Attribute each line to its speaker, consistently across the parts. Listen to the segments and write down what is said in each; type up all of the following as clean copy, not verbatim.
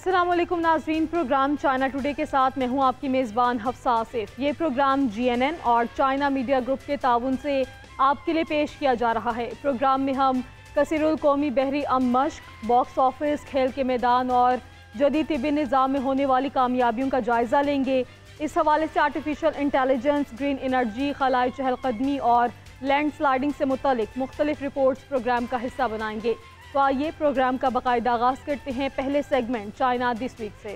Speaker 1: अस्सलाम वालेकुम नाज़रीन, प्रोग्राम चाइना टुडे के साथ मैं हूं आपकी मेज़बान हफ्सा आसिफ। ये प्रोग्राम GNN और चाइना मीडिया ग्रुप के ताउन से आपके लिए पेश किया जा रहा है। प्रोग्राम में हम कसीरुल कौमी बहरी मश्क, बॉक्स ऑफिस, खेल के मैदान और जदीद तिब्बी निज़ाम में होने वाली कामयाबियों का जायज़ा लेंगे। इस हवाले से आर्टिफिशियल इंटेलिजेंस, ग्रीन एनर्जी, खलाई चहलकदमी और लैंड स्लाइडिंग से मुतल्लिक मुख्तलिफ रिपोर्ट्स प्रोग्राम का हिस्सा बनाएंगे। तो आइए प्रोग्राम का बाकायदा आगाज़ करते हैं पहले सेगमेंट चाइना दिस वीक से।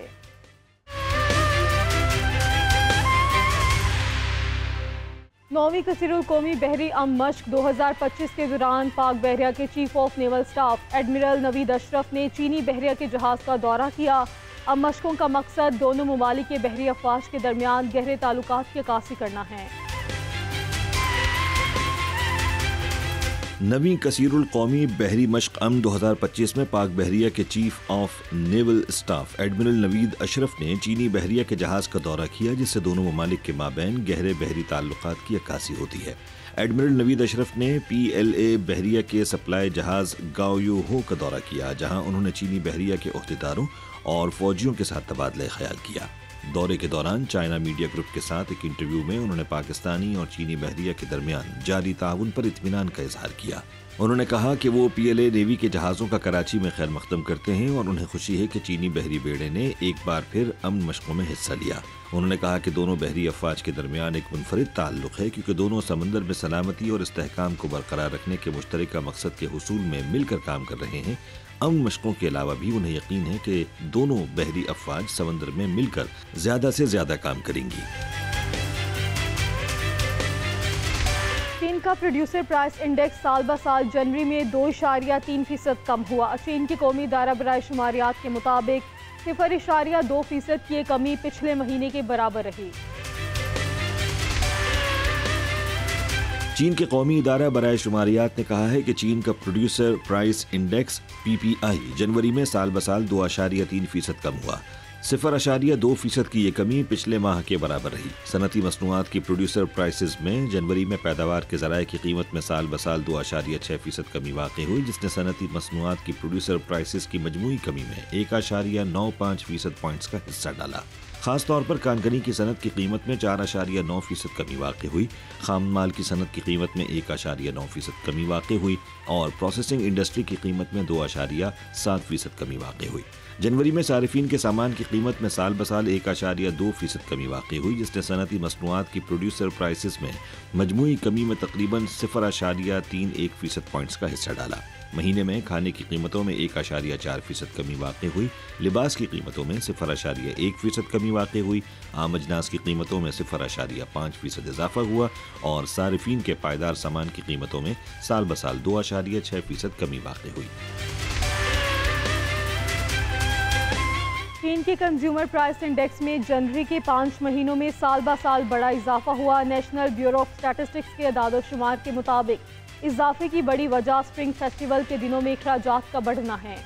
Speaker 1: 9वीं कसीरुल कौमी बहरी मश्क 2025 के दौरान पाक बहरिया के chief of naval staff admiral Naveed Ashraf ने चीनी बहरिया के जहाज़ का दौरा किया। मश्कों का मकसद दोनों ममालिक के बहरी अफवाज के दरमियान गहरे ताल्लुकात की अक्कासी करना है।
Speaker 2: नवीं कसीरुल कौमी बहरी मश्क 2025 में पाक बहरिया के chief of naval staff admiral Naveed Ashraf ने चीनी बहरिया के जहाज़ का दौरा किया, जिससे दोनों ममालिक के माबैन गहरे बहरी ताल्लुकात की अक्कासी होती है। एडमिरल नवीद अशरफ ने PLA बहरिया के सप्लाई जहाज़ गाओयो हो का दौरा किया, जहां उन्होंने चीनी बहरिया के ओहदेदारों और फौजियों के साथ तबादला ख्याल किया। दौरे के दौरान चाइना मीडिया ग्रुप के साथ एक इंटरव्यू में उन्होंने पाकिस्तानी और चीनी बहरिया के दरमियान जारी ताउन पर इत्मीनान का इजहार किया। उन्होंने कहा कि वो PLA नेवी के जहाज़ों का कराची में खैर मकदम करते हैं और उन्हें खुशी है कि चीनी बहरी बेड़े ने एक बार फिर अमन मशकों में हिस्सा लिया। उन्होंने कहा कि दोनों बहरी अफवाज के दरमियान एक मुनफरिद ताल्लुक है, क्योंकि दोनों समंदर में सलामती और इस्तेहकाम को बरकरार रखने के मुश्तरका मकसद के हुसूल में मिलकर काम कर रहे हैं। अमन मशकों के अलावा भी उन्हें यकीन है कि दोनों बहरी अफवाज समंदर में मिलकर ज्यादा से ज्यादा काम करेंगी।
Speaker 1: चीन का प्रोड्यूसर प्राइस इंडेक्स साल ब साल जनवरी में 2.3% कम हुआ। चीन के कौमी इदारा बराए शुमारियात के मुताबिक 0.2% की कमी पिछले महीने के बराबर रही।
Speaker 2: चीन के कौमी इदारा बराए शुमारियात ने कहा है कि चीन का प्रोड्यूसर प्राइस इंडेक्स PPI जनवरी में साल ब साल 2.3% कम हुआ। 0.2% की ये कमी पिछले माह के बराबर रही। सनती मसनूआत की प्रोड्यूसर प्राइसेस में जनवरी में पैदावार के ज़राए की कीमत में साल ब साल 2.6% कमी वाक़ई हुई, जिसने सनती मसनूआत की प्रोड्यूसर प्राइसेस की मजमूई कमी में 1.95% पॉइंट्स का हिस्सा डाला। खास तौर पर कानगनी की सनत की कीमत में 4.9% कमी वाक़ई हुई, खाम माल की सनत की कीमत में 1.9% कमी वाक़ई हुई और प्रोसेसिंग इंडस्ट्री की कीमत में 2.7% कमी वाक़ई हुई। जनवरी में सारिफीन के सामान की कीमत में साल ब साल 1.2% कमी वाक़ई हुई, जिसने सनती मसनूआत की प्रोड्यूसर प्राइसेस में मजमूई कमी में तकरीबन 0.31% पॉइंट्स का हिस्सा डाला। महीने में खाने की कीमतों में 1.4% कमी वाक़ई हुई, लिबास की कीमतों में 0.1% कमी वाक़ई हुई, आम अजनास की कीमतों में 0.5% इजाफा हुआ और सारिफीन के पायदार सामान की कीमतों में साल ब साल 2.6% कमी वाक़ई हुई।
Speaker 1: चीन के कंज्यूमर प्राइस इंडेक्स में जनवरी के 5 महीनों में साल ब साल बड़ा इजाफा हुआ। नेशनल ब्यूरो ऑफ स्टैटिस्टिक्स के अदाद शुमार के मुताबिक इजाफे की बड़ी वजह स्प्रिंग फेस्टिवल के दिनों में अखराजात का बढ़ना है।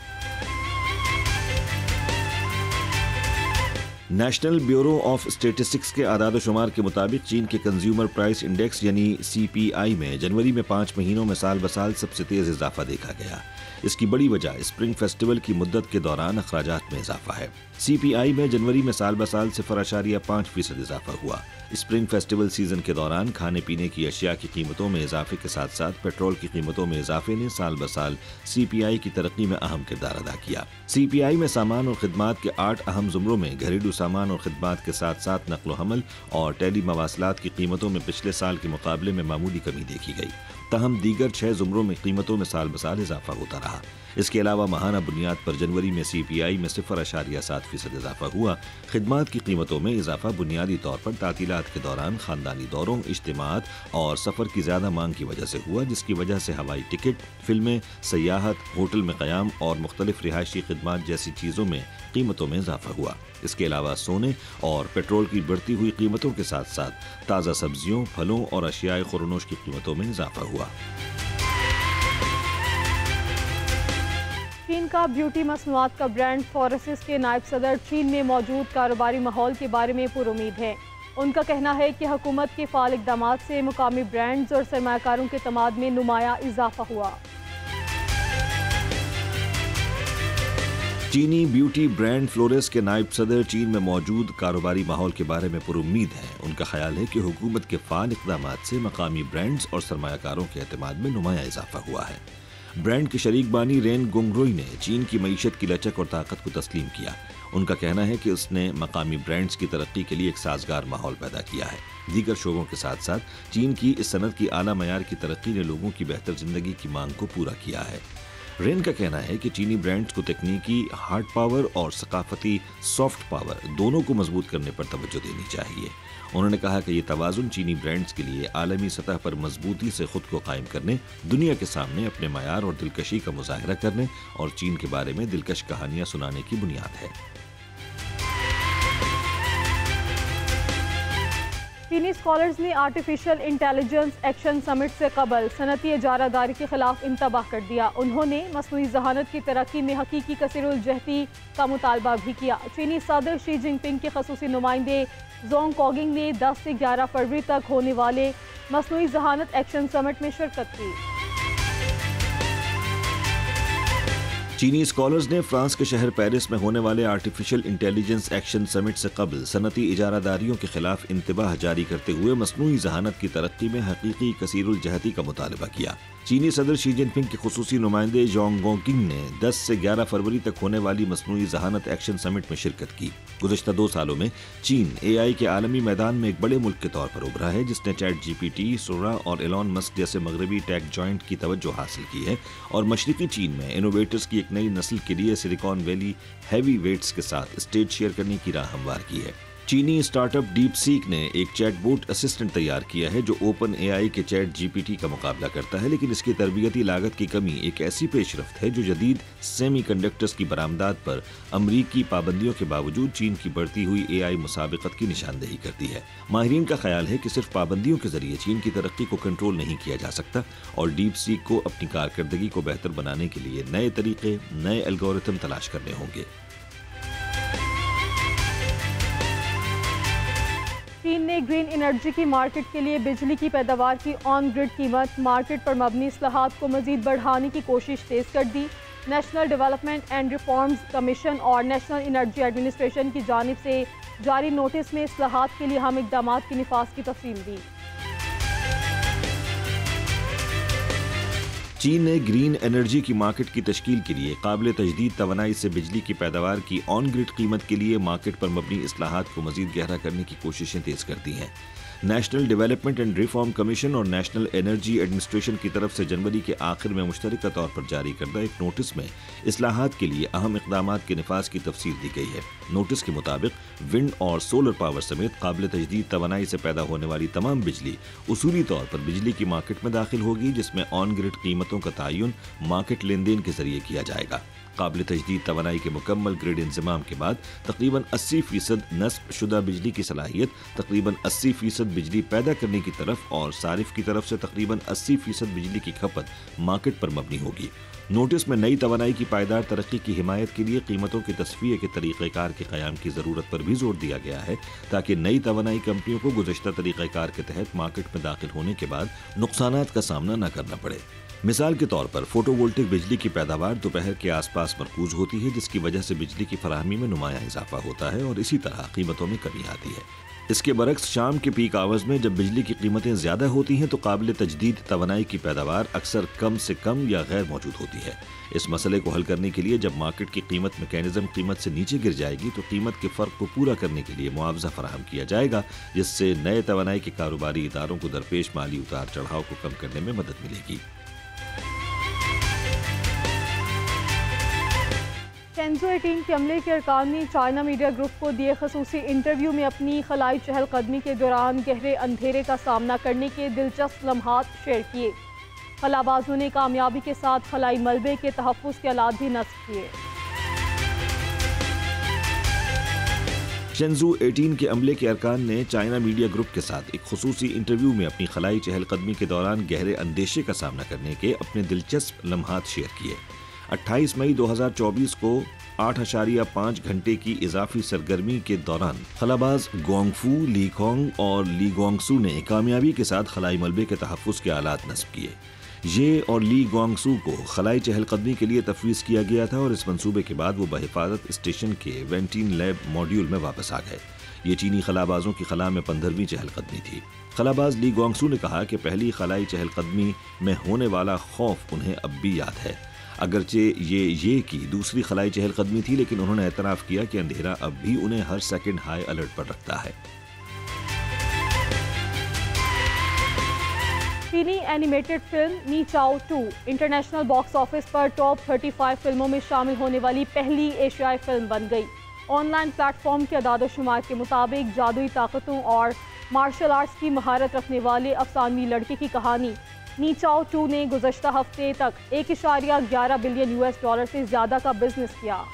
Speaker 2: नेशनल ब्यूरो ऑफ स्टेटिस्टिक्स के आदाद शुमार के मुताबिक चीन के कंज्यूमर प्राइस इंडेक्स यानी CPI में जनवरी में 5 महीनों में साल ब साल सबसे तेज इजाफा देखा गया। इसकी बड़ी वजह स्प्रिंग फेस्टिवल की मुद्दत के दौरान अखराजात में इजाफा है। CPI में जनवरी में साल ब साल 0.5% इजाफा हुआ। स्प्रिंग फेस्टिवल सीजन के दौरान खाने पीने की अशिया की कीमतों में इजाफे के साथ साथ पेट्रोल की कीमतों में इजाफे ने साल ब साल CPI की तरक्की में अहम किरदार अदा किया। CPI में सामान और खिदमात के 8 अहम जुमरों में घरेलू सामान और खिदमात के साथ साथ नकलो हमल और टेली मवासलात की कीमतों में पिछले साल के मुकाबले में मामूली कमी देखी गई। तहम दीगर 6 जुमरों में कीमतों में साल ब साल इजाफा होता रहा। इसके अलावा माहाना बुनियाद पर जनवरी में CPI में 0.7% इजाफा हुआ। खिदमात की कीमतों में इजाफा बुनियादी तौर पर तातीलात के दौरान खानदानी दौरों, इज्तिमात और सफ़र की ज़्यादा मांग की वजह से हुआ, जिसकी वजह से हवाई टिकट, फिल्में, सयाहत, होटल में क़याम और मुख्तलिफ रिहायशी खिदमात जैसी चीज़ों में कीमतों में इजाफा हुआ। इसके अलावा सोने और पेट्रोल की बढ़ती हुई कीमतों के साथ साथ ताज़ा सब्जियों, फलों और अशियाए खुरनोश की कीमतों में इजाफा हुआ।
Speaker 1: चीन का ब्यूटी मसनूआत का ब्रांड फॉरेसिस के नायब सदर चीन में मौजूद कारोबारी माहौल के बारे में पुरुमीद है। उनका कहना है कि हुकूमत के फ़ाल इक़दामात से मुकामी ब्रांड्स और सरमायाकारों के तमाद में नुमाया इजाफा हुआ।
Speaker 2: चीनी ब्यूटी ब्रांड फ्लोरेस के नायब सदर चीन में मौजूद कारोबारी माहौल के बारे में पुरुम्मीद हैं। उनका ख्याल है कि हुकूमत के फाल इक़दामात से मकामी ब्रांड्स और सरमायाकारों के एतमाद में नुमाया इजाफा हुआ है। ब्रांड के शरीक बानी रेन गुंगरोई ने चीन की मईशत की लचक और ताकत को तस्लीम किया। उनका कहना है कि उसने मकामी ब्रांड्स की तरक्की के लिए एक साजगार माहौल पैदा किया है। दीगर शोबों के साथ साथ चीन की इस सनत की आला मयार की तरक्की ने लोगों की बेहतर जिंदगी की मांग को पूरा किया है। रेन का कहना है कि चीनी ब्रांड्स को तकनीकी हार्ड पावर और सकाफती सॉफ्ट पावर दोनों को मजबूत करने पर तवज्जो देनी चाहिए। उन्होंने कहा कि ये तवाजुन चीनी ब्रांड्स के लिए आलमी सतह पर मजबूती से खुद को कायम करने, दुनिया के सामने अपने मयार और दिलकशी का मुजाहरा करने और चीन के बारे में दिलकश कहानियां सुनाने की बुनियाद है।
Speaker 1: चीनी स्कॉलर्स ने आर्टिफिशियल इंटेलिजेंस एक्शन समिट से कबल सनती इजारादारी के खिलाफ इंतबाह कर दिया। उन्होंने मसनूई जहानत की तरक्की में हकीकी कसीरुल जहती का मुतालबा भी किया। चीनी सदर शी जिनपिंग के खसूसी नुमाइंदे जोंग कॉगिंग ने 10 से 11 फरवरी तक होने वाले मसनूई जहानत एक्शन समिट में शिरकत की।
Speaker 2: चीनी स्कॉलर्स ने फ्रांस के शहर पेरिस में होने वाले आर्टिफिशियल इंटेलिजेंस एक्शन समिट से कबल सनती इजारादारियों के खिलाफ इंतबाह जारी करते हुए मसनूई जहानत की तरक्की में हकीकी कसीरुल जहती का मुतालबा किया। चीनी सदर शी जिनपिंग के खुसूसी नुमाइंदे जोंग कॉगिंग ने 10 से 11 फरवरी तक होने वाली मसनूई जहानत एक्शन समिट में शिरकत की। गुज़श्ता 2 सालों में चीन AI के आलमी मैदान में एक बड़े मुल्क के तौर पर उभरा है, जिसने चैट GPT, सोरा और एलॉन मस्क जैसे मगरबी टेक जॉइंट की तवज्जो हासिल की है और मशरिकी चीन में इनोवेटर्स की एक नई नस्ल के लिए सिलिकॉन वैली हैवी वेट्स के साथ स्टेज शेयर करने की राह हमवार की है। चीनी स्टार्टअप डीप सीक ने एक चैटबोट असिस्टेंट तैयार किया है जो ओपन AI के चैट GPT का मुकाबला करता है, लेकिन इसकी तरबियती लागत की कमी एक ऐसी पेशरफ्त है जो जदीद सेमीकंडक्टर्स की बरामदात पर अमरीकी पाबंदियों के बावजूद चीन की बढ़ती हुई AI मुसाबिकत की निशानदेही करती है। माहिरीन का ख्याल है कि सिर्फ पाबंदियों के जरिए चीन की तरक्की को कंट्रोल नहीं किया जा सकता और डीप सीक को अपनी कारकर्दगी को बेहतर बनाने के लिए नए तरीके, नए एल्गोरिथम तलाश करने होंगे।
Speaker 1: चीन ने ग्रीन एनर्जी की मार्केट के लिए बिजली की पैदावार की ऑन ग्रिड कीमत मार्केट पर मबनी इस्लाहात को मजीद बढ़ाने की कोशिश तेज कर दी। National Development and Reforms Commission और नेशनल एनर्जी एडमिनिस्ट्रेशन की जानिब से जारी नोटिस में इस्लाहात के लिए अहम इक़दामात की निफाज की तफसील दी।
Speaker 2: चीन ने ग्रीन एनर्जी की मार्केट की तश्कील के लिए काबिल तजदीद तवानाई से बिजली की पैदावार की ऑन ग्रिड कीमत के लिए मार्केट पर मबनी इस्लाहात को मजीद गहरा करने की कोशिशें तेज कर दी हैं। National Development and reform commission और नेशनल एनर्जी एडमिनिस्ट्रेशन की तरफ से जनवरी के आखिर में मुश्तरका तौर पर जारी करदा एक नोटिस में इस्लाहात के लिए अहम इक़दामात के निफाज की तफसील दी गई है। नोटिस के मुताबिक विंड और सोलर पावर समेत काबिल तजदीद तवानाई से पैदा होने वाली तमाम बिजली उसूली तौर पर बिजली की मार्केट में दाखिल होगी, जिसमें ऑन ग्रिड कीमतों का तयन मार्केट लेन देन के जरिए किया जाएगा। काबिल तजदीद तवानाई के मुकम्मल ग्रिड इंजमाम के बाद तकरीबन 80% नस्ब शुदा बिजली की सलाहियत तकरीबन 80% बिजली पैदा करने की तरफ और सारिफ की तरफ से तकरीबन 80% बिजली की खपत मार्केट पर मबनी होगी। नोटिस में नई तवानाई की पायदार तरक्की की हिमायत के लिए कीमतों के तस्फिये के तरीक़ेकार के क़याम की ज़रूरत पर भी जोर दिया गया है, ताकि नई तवानाई कंपनियों को गुज़श्ता तरीक़ेकार के तहत मार्केट में दाखिल होने के बाद नुकसानात का सामना न करना पड़े। मिसाल के तौर पर फोटोवोल्टिक बिजली की पैदावार दोपहर के आसपास मरकूज होती है, जिसकी वजह से बिजली की फराहमी में नुमाया इजाफा होता है और इसी तरह कीमतों में कमी आती है। इसके बरक्स शाम के पीक आवर्स में जब बिजली की कीमतें ज़्यादा होती हैं तो काबिल तजदीद तवानाई की पैदावार अक्सर कम से कम या गैर मौजूद होती है। इस मसले को हल करने के लिए जब मार्केट की कीमत मैकेनिज्म कीमत से नीचे गिर जाएगी तो कीमत के फ़र्क को पूरा करने के लिए मुआवजा फराहम किया जाएगा, जिससे नए तवानाई के कारोबारी इदारों को दरपेश माली उतार चढ़ाव को कम करने में मदद मिलेगी।
Speaker 1: शेंज़ो 18 के अमले के अरकान ने चाइना मीडिया ग्रुप को दिए खसूसी इंटरव्यू में अपनी खलाई चहलकदमी के दौरान गहरे अंधेरे का सामना करने के दिलचस्प लम्हात शेयर किए। खलाबाजों ने कामयाबी के साथ खलाई मलबे के तहफ़्फ़ुज़ के आलात भी नस्ब किए।
Speaker 2: शेंज़ो 18 के अमले के अरकान ने चाइना मीडिया ग्रुप के साथ एक खुसूसी इंटरव्यू में अपनी खलाई चहलकदमी के दौरान गहरे अंदेशे का सामना करने के अपने दिलचस्प लम्हात शेयर किए। 28 मई 2024 को 8.5 घंटे की इजाफी सरगर्मी के दौरान खलाबाज गोंगफू, लीकोंग और लीगोंगसू ने कामयाबी के साथ खलाई मलबे के तहफ़्फ़ुज़ के आलात नस्ब किए। ये और ली गुआंगसू को खलाई चहलकदमी के लिए तफवीज़ किया गया था और इस मंसूबे के बाद वो बहिफाजत स्टेशन के वेंटीन लैब मॉड्यूल में वापस आ गए। ये चीनी खलाबाजों की खला में 15वीं चहलकदमी थी। खलाबाज ली गुआंगसू ने कहा कि पहली खलाई चहलकदमी में होने वाला खौफ उन्हें अब भी याद है। अगरचे ये की दूसरी खलाई चहलकदमी थी, लेकिन उन्होंने एतराफ़ किया कि अंधेरा अब भी उन्हें हर सेकंड हाई अलर्ट पर रखता है।
Speaker 1: चीनी एनिमेटेड फिल्म नी चाओ 2 इंटरनेशनल बॉक्स ऑफिस पर टॉप 35 फिल्मों में शामिल होने वाली पहली एशियाई फिल्म बन गई। ऑनलाइन प्लेटफॉर्म के अदाद-ओ-शुमार के मुताबिक जादुई ताकतों और मार्शल आर्ट्स की महारत रखने वाले अफसानवी लड़के की कहानी नी चाओ 2 ने गुज़श्ता हफ्ते तक $1.11 बिलियन से ज़्यादा का बिजनेस किया।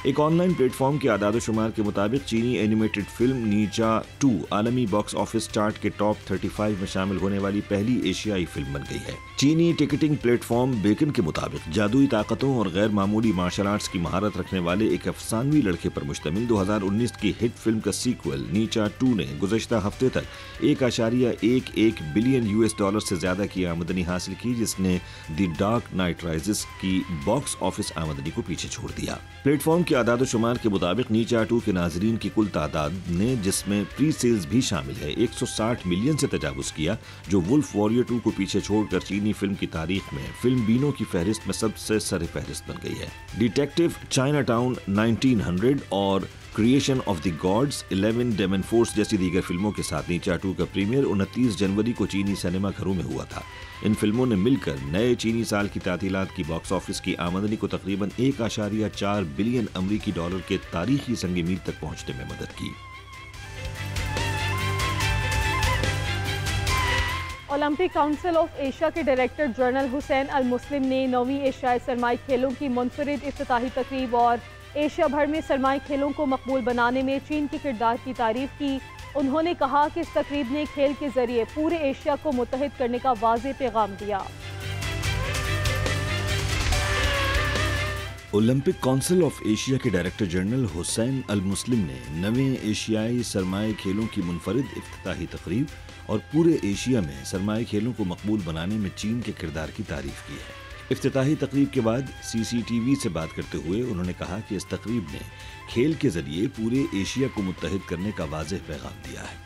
Speaker 2: एक ऑनलाइन प्लेटफॉर्म के आदाद-ओ-शुमार के मुताबिक चीनी एनिमेटेड फिल्म नी चाओ 2 आलमी बॉक्स ऑफिस चार्ट के टॉप 35 में शामिल होने वाली पहली एशियाई फिल्म बन गई है। चीनी टिकटिंग प्लेटफॉर्म बेकन के मुताबिक जादुई ताकतों और गैर मामूली मार्शल आर्ट्स की महारत रखने वाले एक अफसानवी लड़के पर मुश्तमिल 2019 की हिट फिल्म का सीक्वल नी चाओ 2 ने गुज़श्ता हफ्ते तक $1.11 बिलियन से ज्यादा की आमदनी हासिल की, जिसने द डार्क नाइट राइजेस की बॉक्स ऑफिस आमदनी को पीछे छोड़ दिया। प्लेटफॉर्म के आदाद-ओ-शुमार के मुताबिक नी चाओ 2 के नाजरीन की कुल तादाद ने, जिसमें प्री सेल्स भी शामिल है, 160 मिलियन से तजावुज किया, जो वुल्फ वॉरियर 2 को पीछे छोड़कर चीनी फिल्म की तारीख में फिल्म बीनों की फहरिस्त में सबसे सर फहरिस्त बन गई है। डिटेक्टिव चाइना टाउन 1900 और creation of the gods 11 demon force जैसी दीगर फिल्मों के साथ नी चाओ 2 का प्रीमियर 29 जनवरी को चीनी सिनेमा घरों में हुआ था। इन फिल्मों ने मिलकर नए चीनी साल की तातीलात की बॉक्स ऑफिस की आमदनी को तकरीबन $1.4 बिलियन अमरीकी डॉलर के तारीखी संग मील तक पहुंचने में मदद की।
Speaker 1: ओलंपिक काउंसिल ऑफ एशिया के डायरेक्टर जनरल हुसैन अल मुस्लिम ने 9वीं एशियाई सरमाई खेलों की मुनफरिद इफ्तिताही तकरीब और एशिया भर में सरमाई खेलों को मकबूल बनाने में चीन के किरदार की तारीफ की। उन्होंने कहा कि इस तकरीब ने खेल के जरिए पूरे एशिया को मुत्तहिद करने का वाज़ेह पैगाम दिया।
Speaker 2: ओलंपिक काउंसिल ऑफ एशिया के डायरेक्टर जनरल हुसैन अल मुस्लिम ने 9वें एशियाई सरमाई खेलों की मुनफरिद इफ्तिताही तकरीब और पूरे एशिया में सरमाई खेलों को मकबूल बनाने में चीन के किरदार की तारीफ की है। इफ्तिताही तकरीब के बाद CCTV से बात करते हुए उन्होंने कहा कि इस तकरीब ने खेल के जरिए पूरे एशिया को मुत्तहिद करने का वाज़ेह पैगाम दिया है।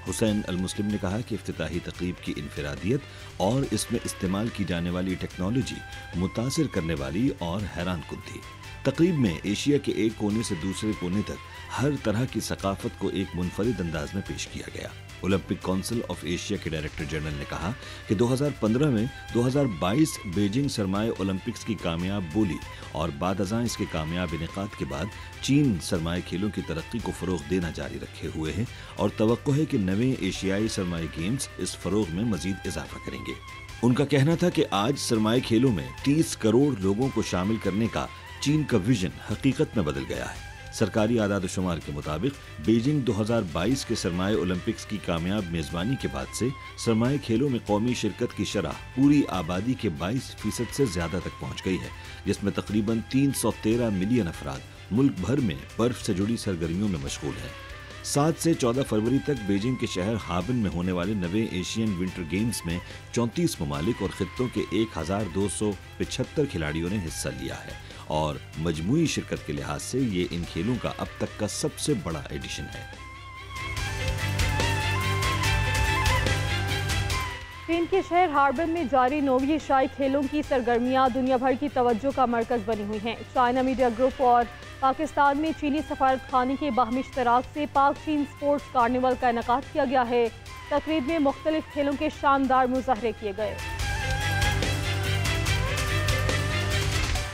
Speaker 2: हुसैन अल मुस्लिम ने कहा कि इफ्तिताही तकरीब की इनफरादियत और इसमें इस्तेमाल की जाने वाली टेक्नोलॉजी मुतासिर करने वाली और हैरान कुन थी। तकरीब में एशिया के एक कोने से दूसरे कोने तक हर तरह की सकाफत को एक मुनफरिद अंदाज में पेश किया गया। ओलंपिक काउंसिल ऑफ एशिया के डायरेक्टर जनरल ने कहा कि 2015 में 2022 बीजिंग सरमाए ओलंपिक्स की कामयाब बोली और बाद अज़ां इसके कामयाब इनेकाद के बाद चीन सरमाए खेलों की तरक्की को फ़रोग़ देना जारी रखे हुए हैं और तवक्को है कि नए एशियाई सरमाए गेम्स इस फ़रोग़ में मज़ीद इजाफा करेंगे। उनका कहना था कि आज सरमाए खेलों में 30 करोड़ लोगों को शामिल करने का चीन का विजन हकीकत में बदल गया है। सरकारी आदाद-ओ-शुमार के मुताबिक बीजिंग 2022 के सरमाए ओलंपिक्स की कामयाब मेज़बानी के बाद से सरमाए खेलों में कौमी शिरकत की शरह पूरी आबादी के 22% से ज़्यादा तक पहुँच गई है, जिसमें तकरीबन 313 मिलियन अफराद मुल्क भर में बर्फ से जुड़ी सरगर्मियों में मशगूल हैं। 7 से 14 फरवरी तक बीजिंग के शहर हार्बिन में होने वाले नवे एशियन विंटर गेम्स में 34 ममालिक और खित्तों के 1275 खिलाड़ियों ने हिस्सा लिया है और मजमूई शिरकत के लिहाज से ये इन खेलों का अब तक का सबसे बड़ा एडिशन है।
Speaker 1: चीन के शहर हार्बिन में जारी 9वीं एशियाई खेलों की सरगर्मियां दुनिया भर की तवज्जो का मरकज बनी हुई हैं। चाइना मीडिया ग्रुप और पाकिस्तान में चीनी सफारत खाने के बाहमी इश्तराक से पाक चीन स्पोर्ट्स कार्निवल का इनेकाद किया गया है। तकरीब में मुख्तलिफ खेलों के शानदार मुजाहरे किए गए।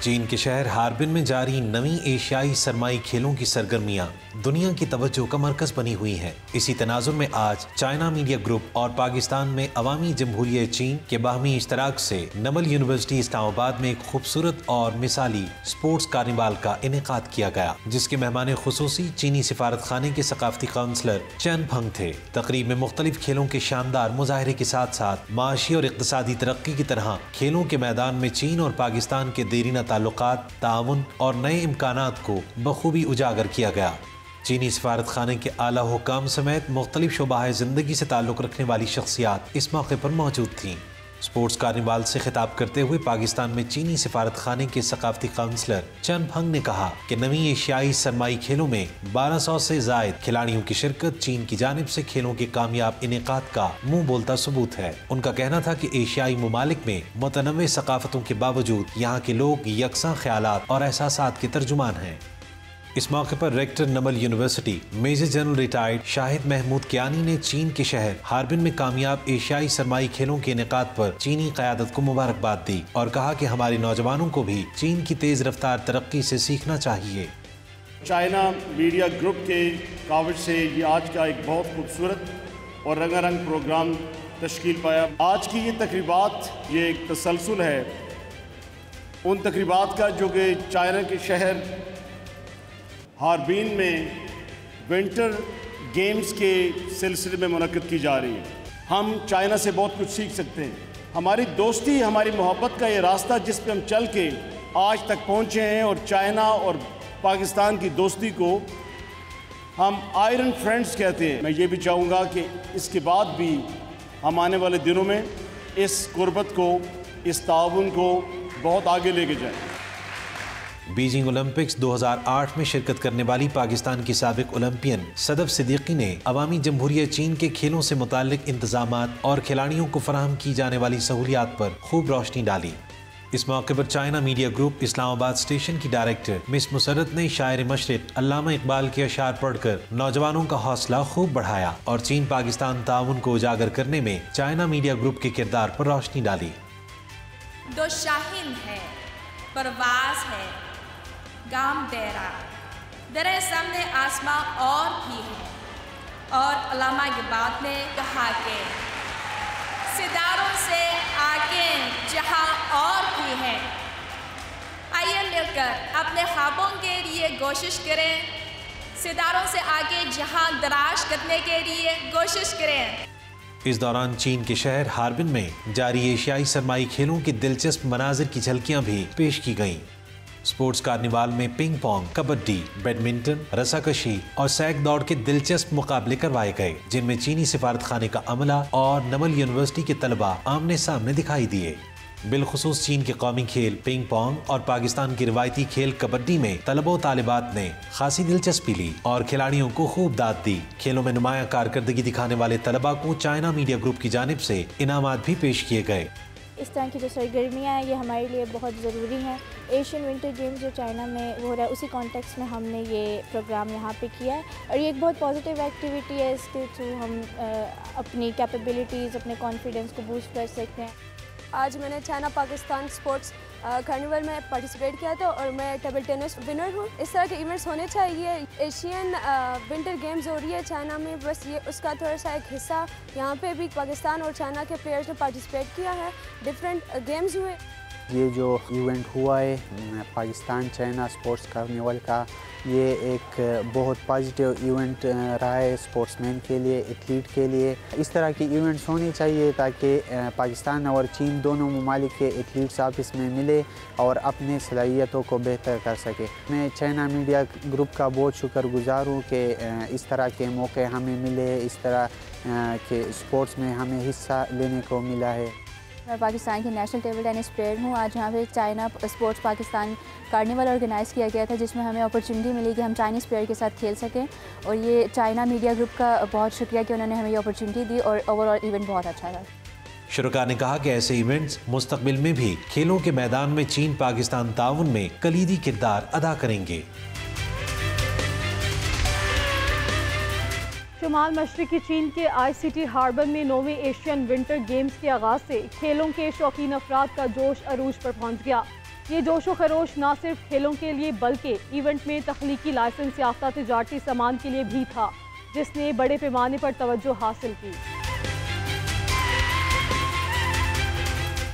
Speaker 3: चीन के शहर हार्बिन में जारी नवीं एशियाई सरमाई खेलों की सरगर्मियां दुनिया की तवज्जो का मरकज बनी हुई हैं। इसी तनाजुर में आज चाइना मीडिया ग्रुप और पाकिस्तान में अवामी जमहूरियत चीन के बाहमी इश्तराक से नमल यूनिवर्सिटी इस्लामाबाद में एक खूबसूरत और मिसाली स्पोर्ट्स कार्निवाल का इनेकाद किया गया, जिसके मेहमान खुसूसी चीनी सिफारत खाने के सकाफती काउंसलर चैन फंग थे। तकरीब में मुख्तलिफ खेलों के शानदार मुजाहरे के साथ साथ माशी और इक़्तिसादी तरक्की की तरह खेलों के मैदान में चीन और पाकिस्तान के देरीना ताल्लुकात, ताउन और नए इम्कानात को बखूबी उजागर किया गया। चीनी सफारत खाने के आला हुकाम समेत मुख्तलिफ शोबाए जिंदगी से ताल्लुक़ रखने वाली शख्सियात इस मौके पर मौजूद थीं। स्पोर्ट्स कार्निवाल से खिताब करते हुए पाकिस्तान में चीनी सफारत खाने के सकाफती काउंसलर चन फंग ने कहा कि नवी एशियाई सरमाई खेलों में 1200 से जायद खिलाड़ियों की शिरकत चीन की जानिब से खेलों के कामयाब इनेकाद का मुंह बोलता सबूत है। उनका कहना था कि एशियाई ममालिक में मुतनव्वे सकाफतों के बावजूद यहाँ के लोग यकसा ख्यालात और एहसासात के तर्जुमान हैं। इस मौके पर rector Namal University major general retired Shahid Mahmood Kiyani ने चीन के शहर हार्बिन में कामयाब एशियाई सरमाई खेलों के इनेकाद पर चीनी क़यादत को मुबारकबाद दी और कहा कि हमारे नौजवानों को भी चीन की तेज रफ्तार तरक्की से सीखना चाहिए।
Speaker 4: चाइना मीडिया ग्रुप के कावज से ये आज का एक बहुत खूबसूरत और रंगारंग प्रोग्राम तश्कील पाया। आज की ये तकरीबात ये एक तसलसल है उन तकरीबात का जो कि चाइना के शहर हार्बिन में विंटर गेम्स के सिलसिले में मुनक़्क़िद की जा रही है। हम चाइना से बहुत कुछ सीख सकते हैं। हमारी दोस्ती, हमारी मोहब्बत का ये रास्ता जिस पे हम चल के आज तक पहुँचे हैं और चाइना और पाकिस्तान की दोस्ती को हम आयरन फ्रेंड्स कहते हैं। मैं ये भी चाहूँगा कि इसके बाद भी हम आने वाले दिनों में इस कुर्बत को, इस ताउन को बहुत आगे लेके जाएँ।
Speaker 3: बीजिंग ओलंपिक्स 2008 में शिरकत करने वाली पाकिस्तान की साबिक ओलंपियन सदफ सिद्दीकी ने अवामी जमहूरियत चीन के खेलों से मुताल्लिक इंतजामात और खिलाड़ियों को फराहम की जाने वाली सहूलियात पर खूब रोशनी डाली। इस मौके पर China media group Islamabad station की डायरेक्टर मिस मुसरत ने शायर मशरिक अल्लामा इकबाल के अशार पढ़कर नौजवानों का हौसला खूब बढ़ाया और चीन पाकिस्तान ताउन को उजागर करने में चाइना मीडिया ग्रुप के किरदार पर रोशनी डाली।
Speaker 5: दो शाहीन है, परवाज है, गाम डेरा, दरे सामने आसमां और भी है। और अल्लामा इकबाल ने कहा कि सितारों से आगे जहां और भी है। आइए मिलकर अपने ख्वाबों के लिए कोशिश करें, सितारों से आगे जहां दराज करने के लिए कोशिश करें।
Speaker 3: इस दौरान चीन के शहर हार्बिन में जारी एशियाई सरमाई खेलों के दिलचस्प मनाजिर की झलकियां भी पेश की गईं। स्पोर्ट्स कार्निवाल में पिंग पोंग, कबड्डी, बैडमिंटन, रस्साकशी और सैक दौड़ के दिलचस्प मुकाबले करवाए गए, जिनमें चीनी सिफारत खाने का अमला और नमल यूनिवर्सिटी के तलबा आमने सामने दिखाई दिए। बिलखुसूस चीन के कौमी खेल पिंग पोंग और पाकिस्तान की रिवायती खेल कबड्डी में तलबों तालिबात ने खासी दिलचस्पी ली और खिलाड़ियों को खूब दाद दी। खेलों में नुमाया कारकर्दगी दिखाने वाले तलबा को चाइना मीडिया ग्रुप की जानिब से इनामात भी पेश किए गए।
Speaker 6: इस तरह की जो सरगर्मियाँ हैं ये हमारे लिए बहुत ज़रूरी हैं। एशियन विंटर गेम्स जो चाइना में हो रहा है उसी कॉन्टेक्स्ट में हमने ये प्रोग्राम यहाँ पे किया है और ये एक बहुत पॉजिटिव एक्टिविटी है। इसके थ्रू हम अपनी कैपेबिलिटीज़, अपने कॉन्फिडेंस को बूस्ट कर सकते हैं।
Speaker 7: आज मैंने चाइना पाकिस्तान स्पोर्ट्स कार्निवल में पार्टिसिपेट किया था और मैं टेबल टेनिस विनर हूँ। इस तरह के इवेंट्स होने चाहिए। एशियन विंटर गेम्स हो रही है चाइना में, बस ये उसका थोड़ा सा एक हिस्सा। यहाँ पे भी पाकिस्तान और चाइना के प्लेयर्स ने पार्टिसिपेट किया है, डिफरेंट गेम्स हुए।
Speaker 8: ये जो इवेंट हुआ है पाकिस्तान चाइना स्पोर्ट्स कार्निवल का, ये एक बहुत पॉजिटिव इवेंट रहा है स्पोर्ट्समैन के लिए, एथलीट के लिए। इस तरह की इवेंट्स होनी चाहिए ताकि पाकिस्तान और चीन दोनों ममालिक के एथलीट्स आपस में मिले और अपने सलाहियतों को बेहतर कर सके। मैं चाइना मीडिया ग्रुप का बहुत शुक्रगुजार हूँ कि इस तरह के मौके हमें मिले, इस तरह के स्पोर्ट्स में हमें हिस्सा लेने को मिला है।
Speaker 6: मैं पाकिस्तान की नेशनल टेबल टेनिस प्लेयर हूँ। आज यहाँ पे China sports Pakistan carnival organise किया गया था, जिसमें हमें अपॉर्चुनिटी मिली कि हम चाइनीज़ प्लेयर के साथ खेल सकें और ये चाइना मीडिया ग्रुप का बहुत शुक्रिया कि उन्होंने हमें ये अपॉर्चुनिटी दी और ओवरऑल इवेंट बहुत अच्छा था।
Speaker 3: शुरका ने कहा कि ऐसे इवेंट्स मुस्तकबिल में भी खेलों के मैदान में चीन पाकिस्तान ताउन में कलीदी किरदार अदा करेंगे।
Speaker 1: शुमाल मशरकी चीन के ICT हार्बर में 9वें एशियन विंटर गेम्स के आगाज से खेलों के शौकीन अफराद का जोश अरूज पर पहुंच गया। ये जोश व खरोश न सिर्फ खेलों के लिए बल्कि इवेंट में तख्लीकी लाइसेंस याफ्ता तिजारती सामान के लिए भी था, जिसने बड़े पैमाने पर तवज्जो हासिल की।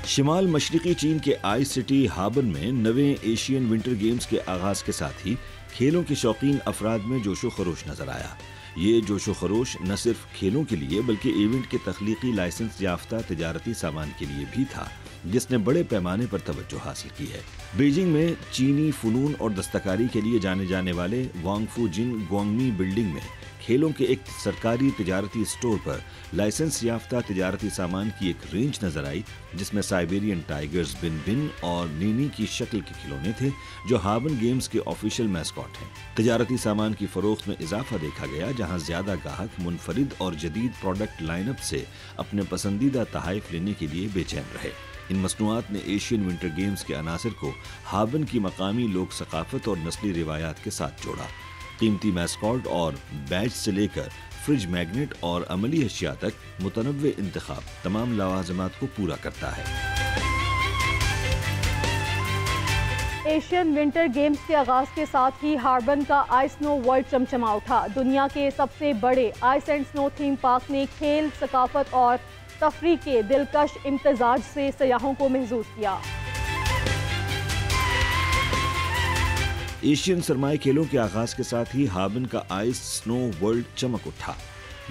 Speaker 2: शिमाल मशरकी चीन के ICT हार्बर में 9वें एशियन विंटर गेम्स के आगाज के साथ ही खेलों के शौकीन अफराद में जोशो खरोश नजर आया। ये जोशो खरोश न सिर्फ खेलों के लिए बल्कि इवेंट के तख्लीकी लाइसेंस याफ्ता तिजारती सामान के लिए भी था, जिसने बड़े पैमाने पर तवज्जो हासिल की है। बीजिंग में चीनी फनून और दस्तकारी के लिए जाने जाने वाले वांगफू जिन ग्वांगमी बिल्डिंग में खेलों के एक सरकारी तिजारती स्टोर पर लाइसेंस याफ्ता तिजारती सामान की एक रेंज नजर आई, जिसमें साइबेरियन टाइगर्स बिन बिन और नीनी की शक्ल के खिलौने थे, जो हार्बन गेम्स के ऑफिशियल मैस्कॉट हैं। तिजारती सामान की फरोख्त में इजाफा देखा गया, जहां ज्यादा ग्राहक मुनफरिद और जदीद प्रोडक्ट लाइनअप से अपने पसंदीदा तहाइफ लेने के लिए बेचैन रहे। इन मसनूआत ने एशियन विंटर गेम्स के अनासर को हार्बन की मकामी लोक सकाफत और नस्ली रिवायात के साथ जोड़ा। कीमती मैस्कॉट और बैज से लेकर फ्रिज मैग्नेट और अमली अशिया तक मुतनव्वे इंतखाब तमाम लवाज़िमात को पूरा करता है।
Speaker 1: एशियन विंटर गेम्स के आगाज के साथ ही हार्बन का आइस स्नो वर्ल्ड चमचमा उठा। दुनिया के सबसे बड़े ice and snow theme park ने खेल, सकाफत और तफरीह के दिलकश इम्तजाज से सयाहों को महसूस किया।
Speaker 2: एशियन सरमाए खेलों के आगाज के साथ ही हार्बन का आइस स्नो वर्ल्ड चमक उठा।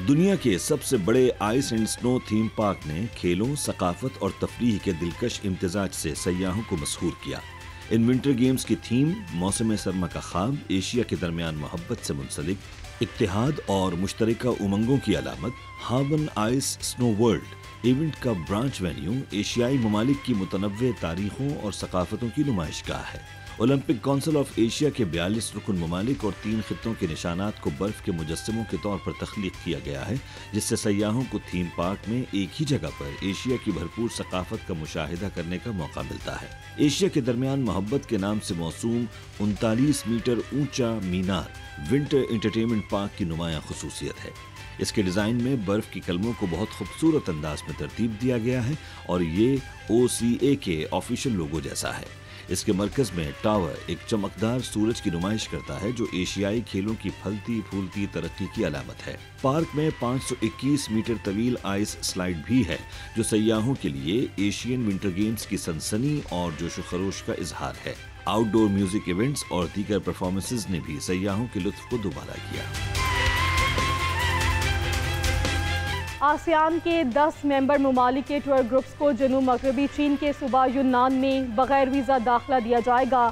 Speaker 2: दुनिया के सबसे बड़े ice and snow theme park ने खेलों, सकाफत और तफरीह के दिलकश इम्तिजाज से सयाहों को मसहूर किया। इन विंटर गेम्स की थीम मौसम सरमा का ख्वाब, एशिया के दरमियान मोहब्बत से मुंसलिक इत्तेहाद और मुश्तरका उमंगों की अलामत, Harappan ice snow world event का ब्रांच वेन्यू एशियाई ममालिक की मुतनव्वे तारीखों और सकाफतों की नुमाइशगाह है। ओलंपिक काउंसिल ऑफ एशिया के 42 रुकन ममालिक और 3 खित्तों के निशानात को बर्फ के मुजस्समों के तौर पर तख्लीक किया गया है, जिससे सयाहों को थीम पार्क में एक ही जगह पर एशिया की भरपूर सकाफत का मुशाहिदा करने का मौका मिलता है। एशिया के दरमियान मोहब्बत के नाम से मौसूम 39 मीटर ऊंचा मीनार विंटर एंटरटेनमेंट पार्क की नुमायां खुसूसियत है। इसके डिजाइन में बर्फ की कलमों को बहुत खूबसूरत अंदाज में तरतीब दिया गया है और ये OCA के ऑफिशियल लोगो जैसा है। इसके मरकज में टावर एक चमकदार सूरज की नुमाइश करता है, जो एशियाई खेलों की फलती फूलती तरक्की की अलामत है। पार्क में 521 मीटर तवील आइस स्लाइड भी है, जो सयाहों के लिए एशियन विंटर गेम्स की सनसनी और जोशो खरोश का इजहार है। आउटडोर म्यूजिक इवेंट्स और दीगर परफॉर्मेंसेज ने भी सयाहों के लुत्फ को दोबारा किया।
Speaker 1: आसियान के 10 मेंबर ममालिक के टूर ग्रुप्स को जनूब मगरबी चीन के सूबा यूनान में बगैर वीज़ा दाखिला दिया जाएगा।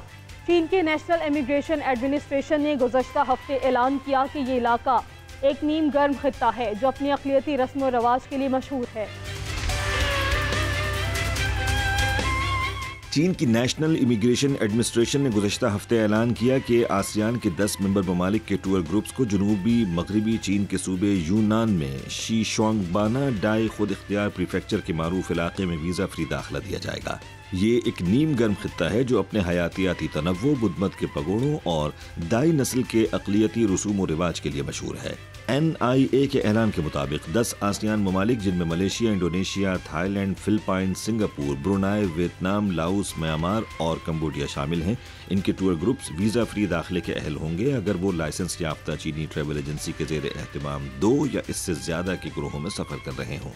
Speaker 1: चीन के नेशनल इमिग्रेशन एडमिनिस्ट्रेशन ने गुज़श्ता हफ्ते ऐलान किया कि ये इलाका एक नीम गर्म खित्ता है, जो अपनी अक़लियती रस्म व रवाज के लिए मशहूर है।
Speaker 2: चीन की नेशनल इमिग्रेशन एडमिनिस्ट्रेशन ने गुज़श्ता हफ्ते ऐलान किया कि आसियान के 10 मेंबर ममालिक के टूर ग्रुप्स को जनूबी मगरबी चीन के सूबे यूनान में शीशोंगबाना डाई खुद इख्तियार प्रीफेक्चर के मारूफ इलाके में वीज़ा फ्री दाखिला दिया जाएगा। ये एक नीम गर्म खित्ता है जो अपने हयातियाती तनव्वुर, बुद्धमत के पगोड़ों और दाई नस्ल के अक़लियती रसूम व रिवाज के लिए मशहूर है। NIA के ऐलान के मुताबिक 10 आसियान ममालिक, जिनमें Malaysia, Indonesia, Thailand, Philippine, Singapore, Brunei, Vietnam, Laos, Myanmar और कंबोडिया शामिल हैं। इनके टूर ग्रुप्स वीज़ा फ्री दाखिले के अहल होंगे अगर वो लाइसेंस याफ्ता चीनी ट्रैवल एजेंसी के ज़ेर एहतमाम 2 या इससे ज़्यादा के ग्रोहों में सफ़र कर रहे हों।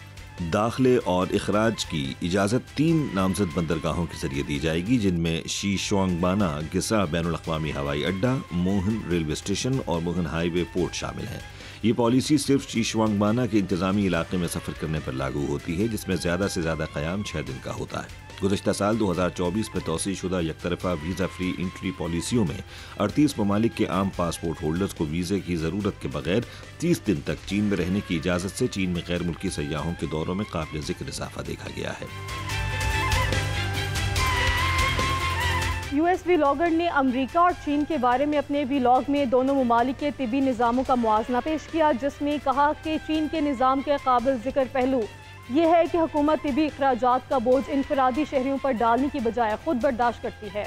Speaker 2: दाखिले और इखराज की इजाज़त 3 नामजद बंदरगाहों के जरिए दी जाएगी, जिनमें शीशोंगबाना गिसा बैनुल अक़वामी हवाई अड्डा, मोहन रेलवे स्टेशन और मोहन हाईवे पोर्ट शामिल हैं। ये पॉलिसी सिर्फ शीशोंगबाना के इंतजामी इलाके में सफ़र करने पर लागू होती है, जिसमें ज़्यादा से ज़्यादा क़याम 6 दिन का होता है। गुज़श्ता साल 2024 में तौसीह शुदा यकतरफ़ा वीज़ा फ्री एंट्री पॉलिसियों में 38 ममालिक के आम पासपोर्ट होल्डर्स को वीज़े की ज़रूरत के बगैर 30 दिन तक चीन में रहने की इजाज़त से चीन में गैर मुल्की सयाहों के दौरों में काबिल ज़िक्र इजाफा देखा गया है।
Speaker 1: US व्लॉगर ने अमेरिका और चीन के बारे में अपने व्लॉग में दोनों ममालिक के तिबी निज़ामों का मुआवजा पेश किया, जिसमें कहा कि चीन के निज़ाम के काबिल ज़िक्र पहलू ये है कि हुकूमत तिबी अखराजात का बोझ इनफरादी शहरियों पर डालने की बजाय खुद बर्दाश्त करती है।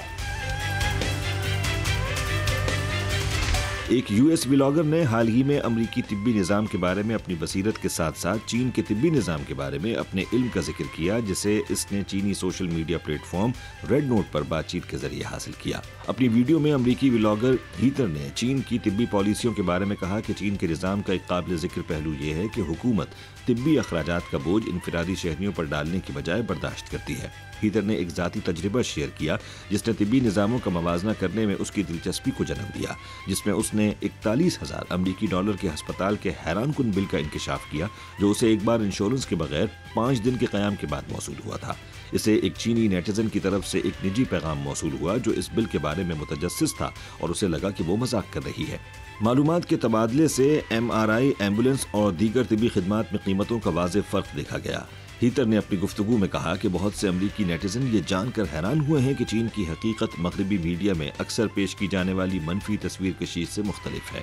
Speaker 2: एक US व्लॉगर ने हाल ही में अमरीकी तिब्बी निज़ाम के बारे में अपनी बसीरत के साथ साथ चीन के तिब्बी निज़ाम के बारे में अपने इल्म का जिक्र किया, जिसे इसने चीनी social media platform red note पर बातचीत के जरिए हासिल किया। अपनी वीडियो में अमरीकी व्लॉगर हीतर ने चीन की तिब्बी पॉलिसियों के बारे में कहा कि चीन के निज़ाम का एक काबिल जिक्र पहलू ये है कि हुकूमत तिब्बी अखराजात का बोझ इनफरादी शहरियों पर डालने की बजाय बर्दाश्त करती है। हीतर ने एक ज़ाती तजर्बा शेयर किया जिसने तिब्बी निज़ामों का मवाजना करने में उसकी दिलचस्पी को जन्म दिया, जिसमें उसने 41,000 अमरीकी डॉलर के अस्पताल के हैरान कुन बिल का इंकशाफ किया, जो उसे एक बार इंश्योरेंस के बगैर 5 दिन के क़याम के बाद मौसूल हुआ था। इसे एक चीनी नेटिजन की तरफ से एक निजी पैगाम मौसूल हुआ जो इस बिल के बारे में मुतजस्सिस था और उसे लगा कि वो मजाक कर रही है। मालूमात के तबादले से MRI, एम्बुलेंस और दीगर तिबी खिदमात में कीमतों का वाज़ेह फ़र्क देखा गया। हीटर ने अपनी गुफ्तगू में कहा कि बहुत से अमरीकी नेटिजन ये जानकर हैरान हुए हैं कि चीन की हकीकत मगरबी मीडिया में अक्सर पेश की जाने वाली मनफी तस्वीर कशी से मुख्तलिफ है।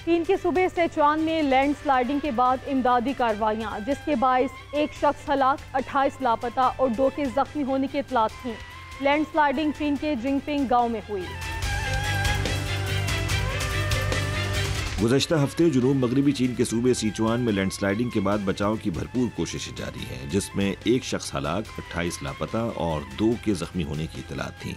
Speaker 1: चीन के सूबे सिचुआन में लैंड स्लाइडिंग के बाद इमदादी कार्रवाइयाँ, जिसके बायस एक शख्स हलाक, 28 लापता और 2 के जख्मी होने की इतलात थी। लैंड स्लाइडिंग चीन के जिंगपिंग गांव में हुई।
Speaker 2: गुज़श्ता हफ्ते जुनूब मगरबी चीन के सूबे सिचुआन में लैंडस्लाइडिंग के बाद बचाव की भरपूर कोशिशें जारी हैं, जिसमें एक शख्स हलाक, 28 लापता और 2 के जख्मी होने की इतलात थी।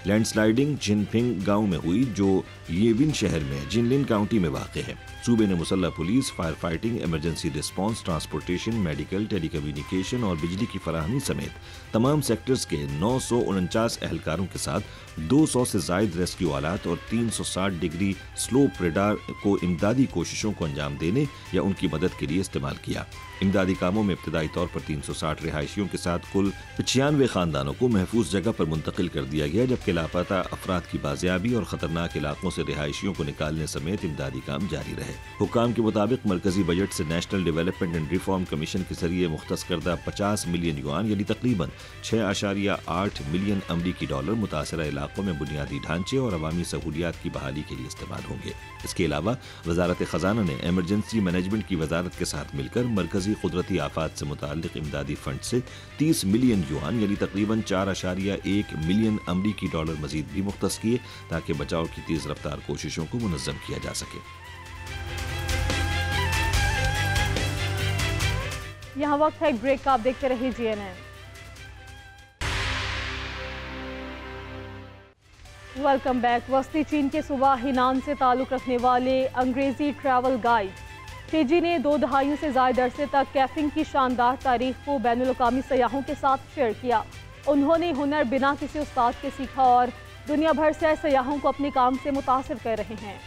Speaker 2: लैंडस्लाइडिंग जिनपिंग गांव में हुई जो येविन शहर में जिनलिन काउंटी में वाक़ है। सूबे ने मुसल्लह police, fire fighting, emergency response, transportation, medical, telecommunication और बिजली की फराहमी समेत तमाम सेक्टर्स के 949 एहलकारों के साथ 200 से ज़ायद रेस्क्यू आलात और 360 डिग्री स्लोप रेडार को इमदादी कोशिशों को अंजाम देने या उनकी मदद के लिए इस्तेमाल किया। इमदादी कामों में इब्तदाई तौर पर 360 रिहायशियों के साथ कुल 95 खानदानों को महफूज जगह पर मुंतकिल कर दिया गया, जबकि लापता अफराद की बाजियाबी और ख़तरनाक इलाकों से रिहायशियों को निकालने समेत इमदादी काम जारी रहे। हुक्काम के मुताबिक मरकजी बजट से national Development and reform commission के जरिए मुख्तस करदा 50 मिलियन युआन यानी तकरीबन 6.8 मिलियन अमरीकी डॉलर मुतासरा इलाकों में बुनियादी ढांचे और अवामी सहूलियात की बहाली के लिए इस्तेमाल होंगे। इसके अलावा वजारत खजाना ने एमरजेंसी मैनेजमेंट की वजारत के साथ मिलकर मरकजी कुदरती आफात से मुताल्लिक इमदादी फंड से 30 मिलियन युआन यानी तकरीबन 4.1 मिलियन अमरीकी डॉलर मजीद भी मुख्तस किए ताकि बचाव की तेज रफ्तार कोशिशों को मुनज़्ज़म किया जा सके।
Speaker 1: यहाँ वक्त है एक ब्रेक का, आप देखते रहिए GNN। Welcome back. वस्ती चीन के सूबा हिनान से ताल्लुक़ रखने वाले अंग्रेज़ी ट्रैवल गाइड टीजी ने 2 दहाइयों से ज़ायद अरसे तक कैफिंग की शानदार तारीख को बैनुल-अक़वामी सयाहों के साथ शेयर किया। उन्होंने हुनर बिना किसी उस्ताद के सीखा और दुनिया भर से सयाहों को अपने काम से मुतासिर कर रहे हैं।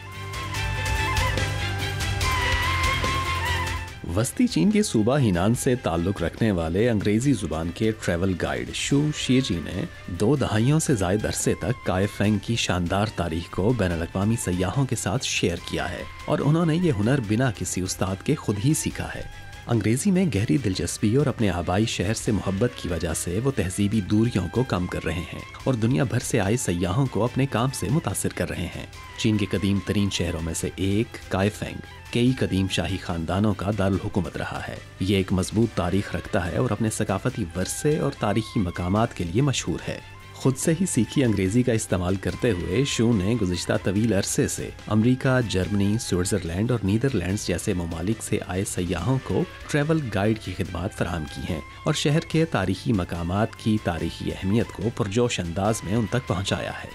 Speaker 9: वस्ती चीन के सूबा हिनान से ताल्लुक़ रखने वाले अंग्रेज़ी ज़ुबान के ट्रैवल गाइड शू शीजी ने 2 दहाइयों से ज़ायद अरसे तक कायफेंग की शानदार तारीख को बैनुल-अक़वामी सयाहों के साथ शेयर किया है और उन्होंने ये हुनर बिना किसी उस्ताद के खुद ही सीखा है। अंग्रेज़ी में गहरी दिलचस्पी और अपने आबाई शहर से मोहब्बत की वजह से वो तहजीबी दूरियों को कम कर रहे हैं और दुनिया भर से आए सयाहों को अपने काम से मुतासिर कर रहे हैं। चीन के कदीम तरीन शहरों में से एक कायफेंग कई कदीम शाही खानदानों का दारुल हुकूमत रहा है। ये एक मजबूत तारीख रखता है और अपने सकाफती वर्से और तारीखी मकामात के लिए मशहूर है। खुद से ही सीखी अंग्रेजी का इस्तेमाल करते हुए शू ने गुज़िश्ता तवील अरसे से अमेरिका, जर्मनी, स्विट्ज़रलैंड और नीदरलैंड्स जैसे ममालिक से आए सयाहों को ट्रैवल गाइड की खिदमत फराहम की हैं और शहर के तारीखी मकामात की तारीखी अहमियत को पुरजोश अंदाज में उन तक पहुँचाया है।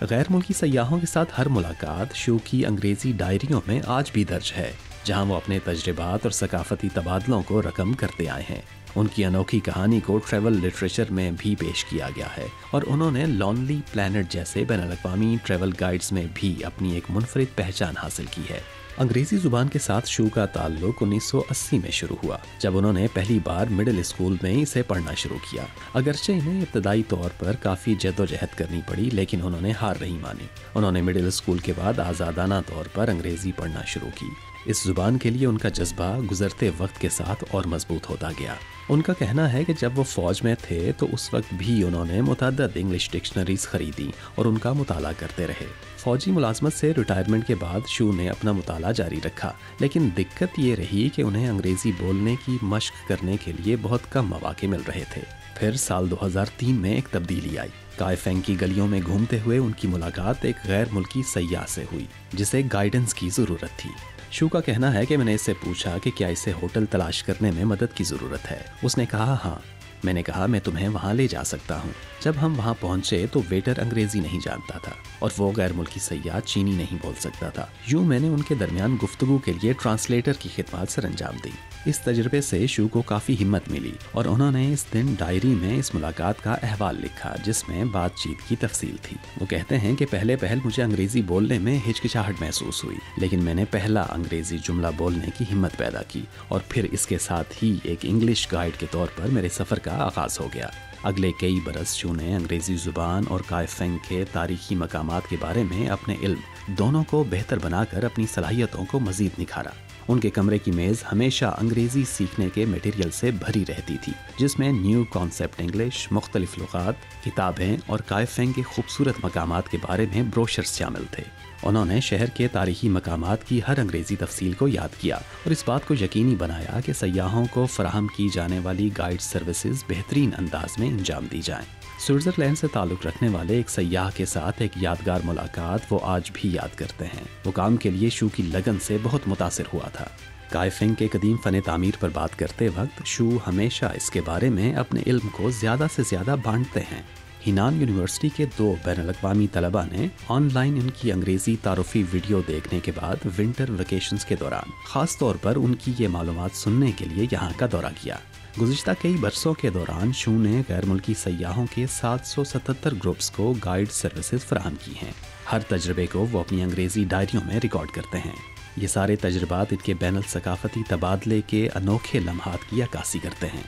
Speaker 9: गैर मुल्की सयाहों के साथ हर मुलाकात शू की अंग्रेज़ी डायरियों में आज भी दर्ज है, जहाँ वो अपने तजर्बात और सकाफती तबादलों को रकम करते आए हैं। उनकी अनोखी कहानी को ट्रैवल लिटरेचर में भी पेश किया गया है और उन्होंने लॉनली प्लैनेट जैसे बैनुल-अक़वामी ट्रैवल गाइड्स में भी अपनी एक मुनफरिद पहचान हासिल की है। अंग्रेज़ी ज़ुबान के साथ शू का ताल्लुक 1980 में शुरू हुआ, जब उन्होंने पहली बार मिडिल स्कूल में इसे पढ़ना शुरू किया। अगरचे इन्हें इब्तदाई तौर पर काफ़ी जद्दोजहद करनी पड़ी, लेकिन उन्होंने हार नहीं मानी। उन्होंने मिडिल स्कूल के बाद आज़ादाना तौर पर अंग्रेज़ी पढ़ना शुरू की। इस ज़ुबान के लिए उनका जज्बा गुज़रते वक्त के साथ और मजबूत होता गया। उनका कहना है कि जब वो फ़ौज में थे तो उस वक्त भी उन्होंने मुतअद्दिद इंग्लिश डिक्शनरीज ख़रीदी और उनका मुताला करते रहे। फ़ौजी मुलाजमत से रिटायरमेंट के बाद शू ने अपना मुताला जारी रखा, लेकिन दिक्कत ये रही कि उन्हें अंग्रेज़ी बोलने की मश्क करने के लिए बहुत कम मौके मिल रहे थे। फिर साल 2003 में एक तब्दीली आई। कायफेंग की गलियों में घूमते हुए उनकी मुलाकात एक गैर मुल्की सयाह से हुई जिसे गाइडेंस की ज़रूरत थी। शू का कहना है कि मैंने इससे पूछा कि क्या इसे होटल तलाश करने में मदद की ज़रूरत है। उसने कहा हाँ। मैंने कहा मैं तुम्हें वहाँ ले जा सकता हूँ। जब हम वहाँ पहुँचे तो वेटर अंग्रेजी नहीं जानता था और वो गैर मुल्की सयाह चीनी नहीं बोल सकता था। यूँ मैंने उनके दरमियान गुफ्तगू के लिए ट्रांसलेटर की खिदमत सर अंजाम दी। इस तजुर्बे से शू को काफ़ी हिम्मत मिली और उन्होंने इस दिन डायरी में इस मुलाकात का अहवाल लिखा जिसमें बातचीत की तफसील थी। वो कहते हैं कि पहले मुझे अंग्रेजी बोलने में हिचकिचाहट महसूस हुई, लेकिन मैंने पहला अंग्रेजी जुमला बोलने की हिम्मत पैदा की और फिर इसके साथ ही एक इंग्लिश गाइड के तौर पर मेरे सफ़र का आगाज हो गया। अगले कई बरस शू ने अंग्रेजी ज़ुबान और कायफेंग के तारीखी मकामात के बारे में अपने इल्म दोनों को बेहतर बनाकर अपनी सलाहियतों को मज़ीद निखारा। उनके कमरे की मेज़ हमेशा अंग्रेज़ी सीखने के मटेरियल से भरी रहती थी, जिसमें न्यू कॉन्सेप्ट इंग्लिश, मुख्तलिफ लुगात, किताबें और कायफेंग के खूबसूरत मकामात के बारे में ब्रोशर्स शामिल थे। उन्होंने शहर के तारीखी मकामात की हर अंग्रेज़ी तफसील को याद किया और इस बात को यकीनी बनाया कि सयाहों को फराहम की जाने वाली गाइड सर्विसेज बेहतरीन अंदाज में अंजाम दी जाएं। स्विट्ज़रलैंड से ताल्लुक़ रखने वाले एक सयाह के साथ एक यादगार मुलाकात वो आज भी याद करते हैं। वो काम के लिए शू की लगन से बहुत मुतासिर हुआ था। कायफेंग के कदीम फ़न तामीर पर बात करते वक्त शू हमेशा इसके बारे में अपने इल्म को ज़्यादा से ज़्यादा बांटते हैं। हिनान यूनिवर्सिटी के 2 बैनुल-अक़वामी तलबा ने ऑनलाइन उनकी अंग्रेज़ी तारुफ़ी वीडियो देखने के बाद विंटर वेकेशंस के दौरान ख़ास तौर पर उनकी ये मालूमात सुनने के लिए यहाँ का दौरा किया। गुज़िश्ता कई बरसों के दौरान शू ने गैर मुल्की सयाहों के 777 ग्रुप्स को गाइड सर्विसेज फराहम की हैं। हर तजर्बे को वो अपनी अंग्रेज़ी डायरियों में रिकॉर्ड करते हैं। ये सारे तजर्बात इनके बैनुल सकाफ़ती तबादले के अनोखे लम्हात की अक्कासी करते हैं।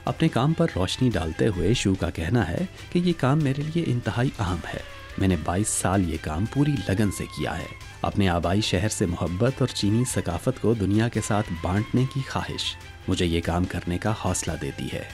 Speaker 9: अपने काम पर रोशनी डालते हुए शू का कहना है कि ये काम मेरे लिए इंतहाई अहम है। मैंने 22 साल ये काम पूरी लगन से किया है। अपने आबाई शहर से मोहब्बत और चीनी सकाफत को दुनिया के साथ बांटने की ख्वाहिश मुझे ये काम करने का हौसला देती है।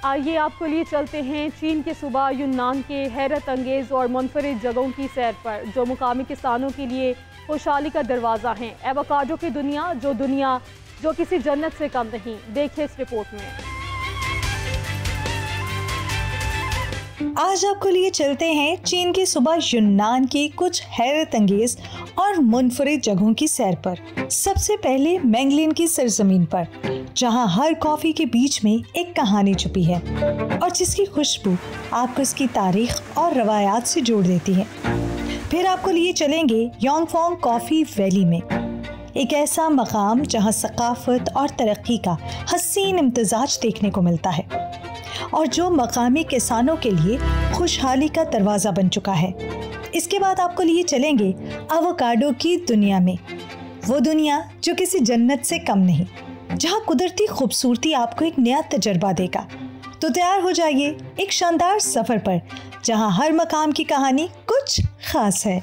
Speaker 1: आइए आपको लिए चलते हैं चीन के सूबा युन्नान के हैरत अंगेज़ और मुनफरिद जगहों की सैर पर, जो मुकामी किसानों के लिए खुशहाली का दरवाज़ा हैं। एवोकाडो की दुनिया जो किसी जन्नत से कम नहीं। देखिए इस रिपोर्ट में।
Speaker 10: आज आपको लिए चलते हैं चीन के सूबा युन्नान की कुछ हैरत अंगेज और मुनफरिद जगहों की सैर पर। सबसे पहले मैंगलिन की सरजमीन पर, जहां हर कॉफी के बीच में एक कहानी छुपी है और जिसकी खुशबू आपको इसकी तारीख और रवायात से जोड़ देती है। फिर आपको लिए चलेंगे योंगफोंग कॉफी वैली में, एक ऐसा मकाम जहां सकाफत और तरक्की का हसीन इम्तिजाज देखने को मिलता है और जो मकामी किसानों के लिए खुशहाली का दरवाज़ा बन चुका है। इसके बाद आपको लिए चलेंगे एवोकाडो की दुनिया में, वो दुनिया जो किसी जन्नत से कम नहीं, जहां कुदरती खूबसूरती आपको एक नया तजर्बा देगा। तो तैयार हो जाइए एक शानदार सफ़र पर, जहां हर मकाम की कहानी कुछ खास है।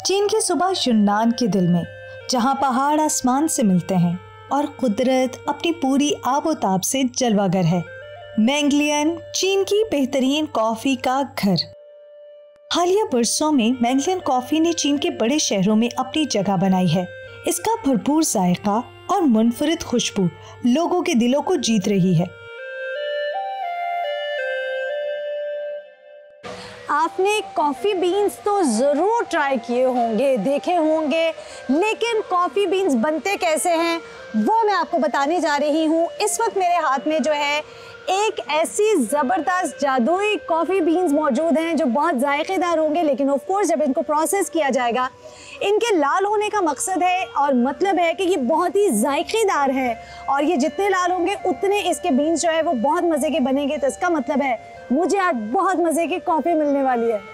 Speaker 10: चीन के सूबा युन्नान के दिल में, जहां पहाड़ आसमान से मिलते हैं और कुदरत अपनी पूरी आबोताब से जलवागर है, मैंगलियन चीन की बेहतरीन कॉफ़ी का घर। हालिया बरसों में मैंगलियन कॉफ़ी ने चीन के बड़े शहरों में अपनी जगह बनाई है। इसका भरपूर जायका और मुनफरिद खुशबू लोगों के दिलों को जीत रही है।
Speaker 11: आपने कॉफ़ी बीन्स तो ज़रूर ट्राई किए होंगे, देखे होंगे, लेकिन कॉफ़ी बीन्स बनते कैसे हैं वो मैं आपको बताने जा रही हूँ। इस वक्त मेरे हाथ में जो है एक ऐसी ज़बरदस्त जादुई कॉफ़ी बीन्स मौजूद हैं जो बहुत जायकेदार होंगे, लेकिन ऑफ कोर्स जब इनको प्रोसेस किया जाएगा, इनके लाल होने का मकसद है और मतलब है कि ये बहुत ही जायकेदार है और ये जितने लाल होंगे उतने इसके बीन्स जो है वो बहुत मज़े के बनेंगे। तो इसका मतलब है मुझे आज बहुत मज़े की कॉफ़ी मिलने वाली है।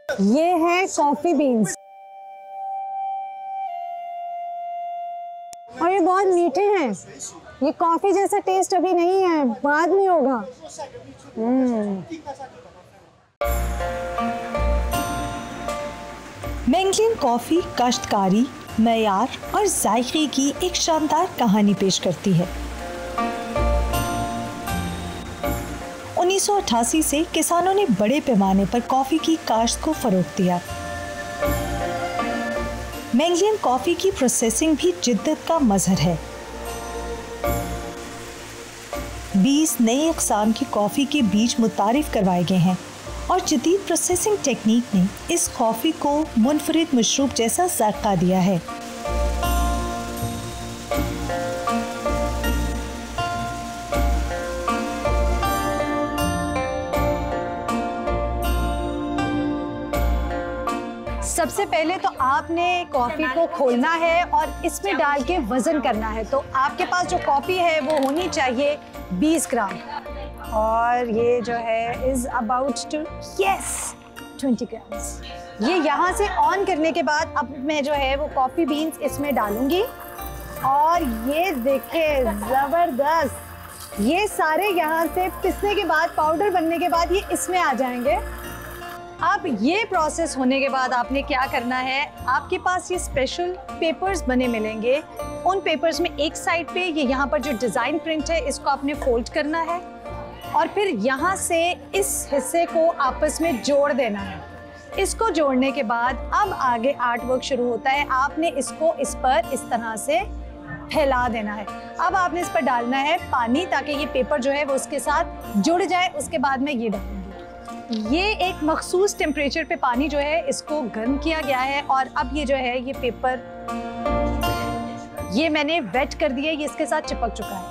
Speaker 11: ये है कॉफ़ी बीन्स और ये बहुत मीठे हैं। ये कॉफ़ी जैसा टेस्ट अभी नहीं है, बाद में होगा।
Speaker 10: मैंगलिन कॉफ़ी काश्तकारी, मयार और जायके की एक शानदार कहानी पेश करती है। 1988 से किसानों ने बड़े पैमाने पर कॉफी की काश्त को फरोग दिया। मैंगलियन कॉफी की प्रोसेसिंग भी जिद्दत का मजहर है। 20 नए अक़साम की कॉफी के बीज मुतारिफ करवाए गए हैं और जदीद प्रोसेसिंग टेक्निक ने इस कॉफी को मुनफरिद मशरूब जैसा जायका दिया है।
Speaker 11: सबसे पहले तो आपने कॉफ़ी को खोलना है और इसमें डाल के वज़न करना है। तो आपके पास जो कॉफ़ी है वो होनी चाहिए 20 ग्राम और ये जो है इज़ अबाउट टू 20 ग्राम्स। ये यहाँ से ऑन करने के बाद अब मैं जो है वो कॉफ़ी बीन्स इसमें डालूंगी और ये देखिए ज़बरदस्त, ये सारे यहाँ से पिसने के बाद पाउडर बनने के बाद ये इसमें आ जाएंगे। अब ये प्रोसेस होने के बाद आपने क्या करना है, आपके पास ये स्पेशल पेपर्स बने मिलेंगे। उन पेपर्स में एक साइड पे ये यहाँ पर जो डिज़ाइन प्रिंट है इसको आपने फोल्ड करना है और फिर यहाँ से इस हिस्से को आपस में जोड़ देना है। इसको जोड़ने के बाद अब आगे आर्ट वर्क शुरू होता है। आपने इसको इस पर इस तरह से फैला देना है। अब आपने इस पर डालना है पानी ताकि ये पेपर जो है वो उसके साथ जुड़ जाए। उसके बाद में ये डालूंगी। ये एक मखसूस टेम्परेचर पे पानी जो है इसको गर्म किया गया है और अब ये जो है ये पेपर ये मैंने वेट कर दिया, ये इसके साथ चिपक चुका है।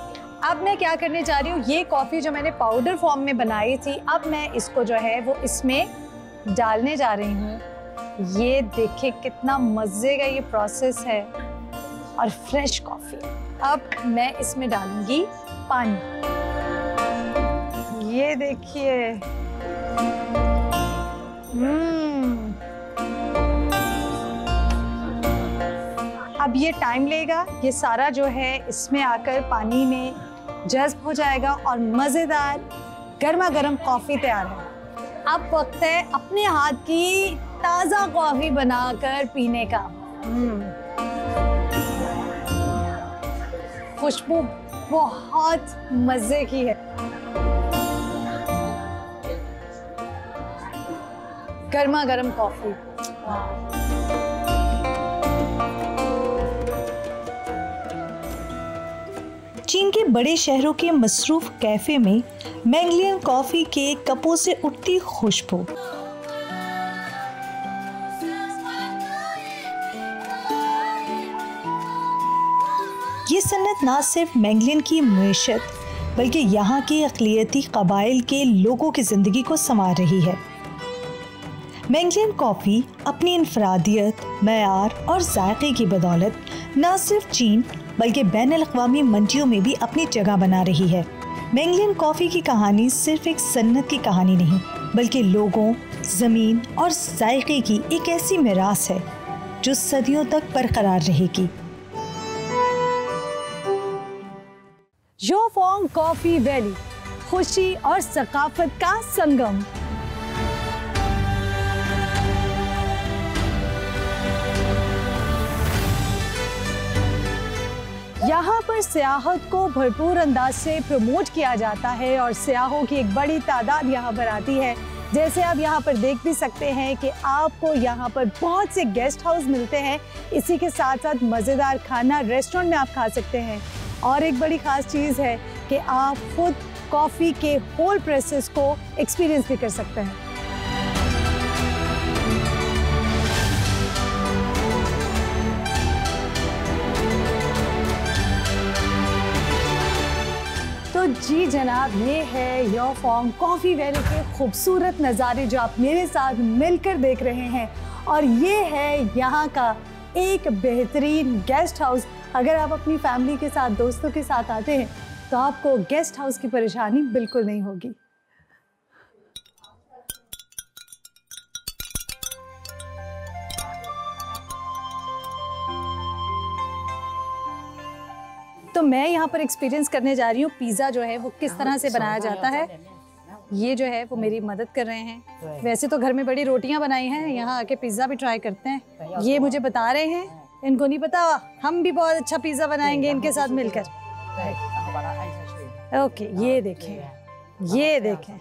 Speaker 11: अब मैं क्या करने जा रही हूँ, ये कॉफ़ी जो मैंने पाउडर फॉर्म में बनाई थी अब मैं इसको जो है वो इसमें डालने जा रही हूँ। ये देखिए कितना मज़े का ये प्रोसेस है और फ्रेश कॉफ़ी। अब मैं इसमें डालूंगी पानी। ये देखिए अब ये टाइम लेगा, ये सारा जो है इसमें आकर पानी में जज्ब हो जाएगा और मज़ेदार गर्मा गर्म कॉफ़ी तैयार है। अब वक्त है अपने हाथ की ताज़ा कॉफ़ी बनाकर पीने का। खुशबू बहुत मज़े की है। गर्मा गर्म कॉफी।
Speaker 10: चीन के बड़े शहरों के मसरूफ कैफे में मैंगलियन कॉफी के कपों से उठती खुशबू। ये सन्नत ना सिर्फ मैंगलियन की मईशत बल्कि यहाँ के अक़लियती क़बाइल के लोगों की ज़िंदगी को संवार रही है। मैंगलियन कॉफ़ी अपनी इनफरादियत, मयार और जायके की बदौलत न सिर्फ चीन बल्कि बैनुल-अक़वामी मंडियों में भी अपनी जगह बना रही है। मैंगलियन कॉफ़ी की कहानी सिर्फ एक सन्नत की कहानी नहीं बल्कि लोगों, ज़मीन और जायके की एक ऐसी मिरास है जो सदियों तक बरकरार रहेगी।
Speaker 11: योफोंग कॉफ़ी वैली, खुशी और सकाफत का संगम। यहाँ पर सियाहत को भरपूर अंदाज से प्रमोट किया जाता है और सियाहों की एक बड़ी तादाद यहाँ पर आती है। जैसे आप यहाँ पर देख भी सकते हैं कि आपको यहाँ पर बहुत से गेस्ट हाउस मिलते हैं। इसी के साथ साथ मज़ेदार खाना रेस्टोरेंट में आप खा सकते हैं। और एक बड़ी ख़ास चीज़ है कि आप खुद कॉफ़ी के होल प्रोसेस को एक्सपीरियंस भी कर सकते हैं। तो जी जनाब, ये है योफोंग कॉफ़ी वैली के खूबसूरत नज़ारे जो आप मेरे साथ मिलकर देख रहे हैं। और ये है यहाँ का एक बेहतरीन गेस्ट हाउस। अगर आप अपनी फैमिली के साथ, दोस्तों के साथ आते हैं तो आपको गेस्ट हाउस की परेशानी बिल्कुल नहीं होगी। तो मैं यहाँ पर एक्सपीरियंस करने जा रही हूँ पिज़्ज़ा जो है वो किस तरह से बनाया जाता है। ये जो है वो मेरी मदद कर रहे हैं। वैसे तो घर में बड़ी रोटियाँ बनाई हैं, यहाँ आके पिज़्ज़ा भी ट्राई करते हैं। ये मुझे बता रहे हैं, इनको नहीं पता, हम भी बहुत अच्छा पिज़्ज़ा बनाएंगे इनके साथ मिलकर। ओके, ये देखें, ये देखें,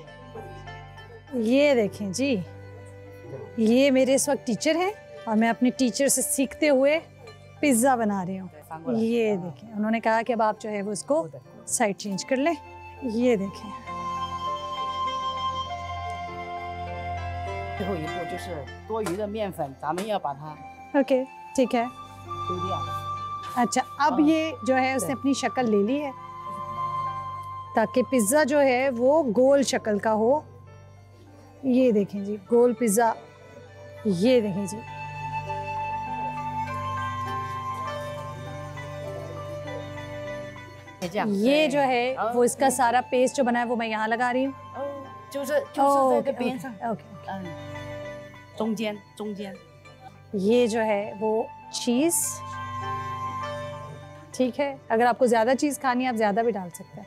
Speaker 11: ये देखें जी, ये मेरे इस वक्त टीचर हैं और मैं अपने टीचर से सीखते हुए पिज़्ज़ा बना रही हूँ। ये देखें, उन्होंने कहा कि अब आप जो है वो इसको साइड चेंज कर लें। ये देखें, ओके ठीक है। अच्छा, अब ये जो है उसने अपनी शक्ल ले ली है ताकि पिज़्ज़ा जो है वो गोल शक्ल का हो। ये देखें जी, गोल पिज़्ज़ा। ये देखें जी, ये जो है वो इसका सारा पेस्ट जो बना है वो मैं यहाँ लगा रही हूँ। ये जो है वो चीज़, ठीक है, अगर आपको ज़्यादा चीज़ खानी है आप ज़्यादा भी डाल सकते हैं।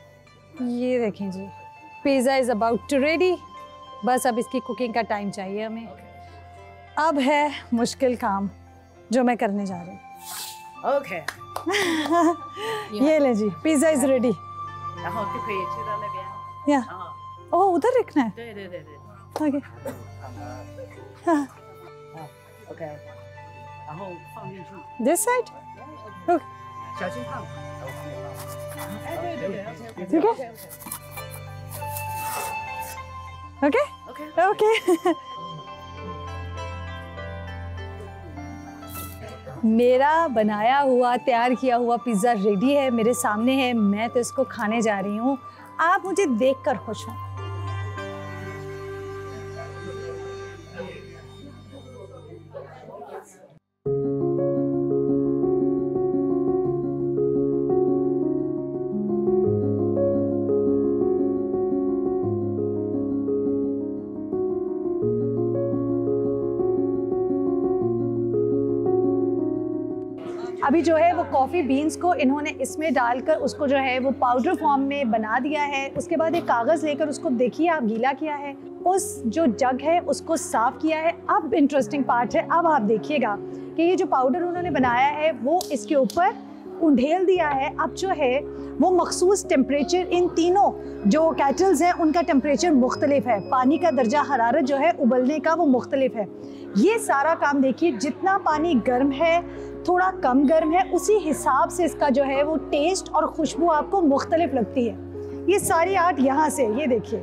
Speaker 11: ये देखें जी, pizza is about to ready. बस अब इसकी कुकिंग का टाइम चाहिए हमें। अब है मुश्किल काम जो मैं करने जा रही हूँ। ओके। ये ले जी, पिज़्ज़ा इज़ रेडी। या ओह, उधर रखना है। ओके। This side? Okay. ठीक है? Okay? Okay. मेरा बनाया हुआ, तैयार किया हुआ पिज़्ज़ा रेडी है, मेरे सामने है। मैं तो इसको खाने जा रही हूँ। आप मुझे देखकर खुश हों। अभी जो है वो कॉफ़ी बीन्स को इन्होंने इसमें डालकर उसको जो है वो पाउडर फॉर्म में बना दिया है। उसके बाद एक कागज़ लेकर उसको देखिए आप गीला किया है, उस जो जग है उसको साफ़ किया है। अब इंटरेस्टिंग पार्ट है, अब आप देखिएगा कि ये जो पाउडर उन्होंने बनाया है वो इसके ऊपर उंडेल दिया है। अब जो है वो मखसूस टेम्परेचर, इन तीनों जो कैटल्स हैं उनका टेम्परेचर मुख्तलिफ है, पानी का दर्जा हरारत जो है उबलने का वो मुख्तलिफ है। ये सारा काम देखिए, जितना पानी गर्म है, थोड़ा कम गर्म है, उसी हिसाब से इसका जो है वो टेस्ट और खुशबू आपको मुख्तलिफ लगती है। ये सारी आर्ट यहाँ से, ये देखिए,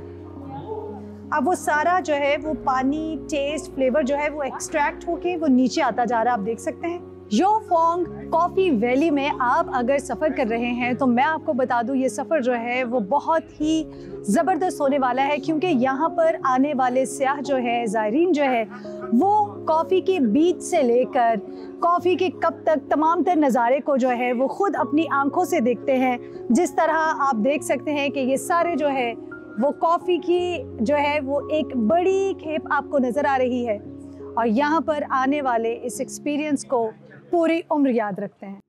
Speaker 11: अब वो सारा जो है वो पानी, टेस्ट, फ्लेवर जो है वो एक्सट्रैक्ट होके वो नीचे आता जा रहा है, आप देख सकते हैं। योफोंग कॉफ़ी वैली में आप अगर सफ़र कर रहे हैं तो मैं आपको बता दूं ये सफ़र जो है वो बहुत ही ज़बरदस्त होने वाला है, क्योंकि यहाँ पर आने वाले सयाह जो है, ज़ायरीन जो है, वो कॉफ़ी के बीज से लेकर कॉफ़ी के कप तक तमाम तर नज़ारे को जो है वो ख़ुद अपनी आंखों से देखते हैं। जिस तरह आप देख सकते हैं कि ये सारे जो है वो कॉफ़ी की जो है वो एक बड़ी खेप आपको नज़र आ रही है, और यहाँ पर आने वाले इस एक्सपीरियंस को पूरी उम्र याद रखते हैं।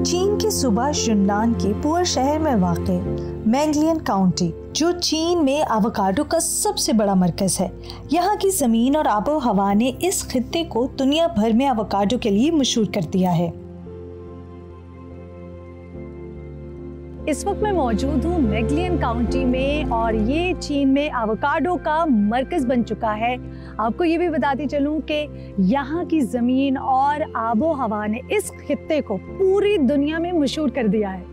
Speaker 10: चीन के सूबा युन्नान के पुअर शहर में वाक़ मैंगलियन काउंटी, जो चीन में एवोकाडो का सबसे बड़ा मरकज है, यहाँ की ज़मीन और आबो हवा ने इस खित्ते को दुनिया भर में एवोकाडो के लिए मशहूर कर दिया है।
Speaker 11: इस वक्त मैं मौजूद हूँ मैंगलियन काउंटी में, और ये चीन में एवोकाडो का मरकज़ बन चुका है। आपको ये भी बताती चलूँ कि यहाँ की ज़मीन और आबो हवा ने इस खित्ते को पूरी दुनिया में मशहूर कर दिया है।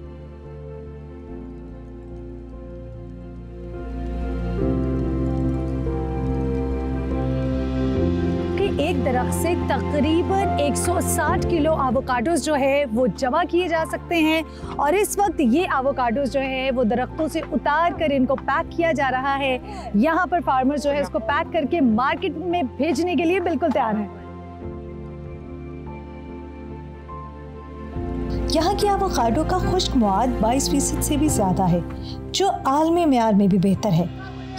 Speaker 11: एक दरख्त से तकरीबन 160 किलो एवोकाडोस जो है वो जमा किए जा सकते हैं, और इस वक्त ये एवोकाडोस जो है वो दरख्तों से उतार कर इनको पैक किया जा रहा है। यहाँ पर फार्मर्स जो है इसको पैक करके मार्केट में भेजने के लिए बिल्कुल तैयार हैं।
Speaker 10: यहाँ की एवोकाडो का खुश्क मवाद 22% से भी ज़्यादा है, जो आलमी मेयार में भी बेहतर है।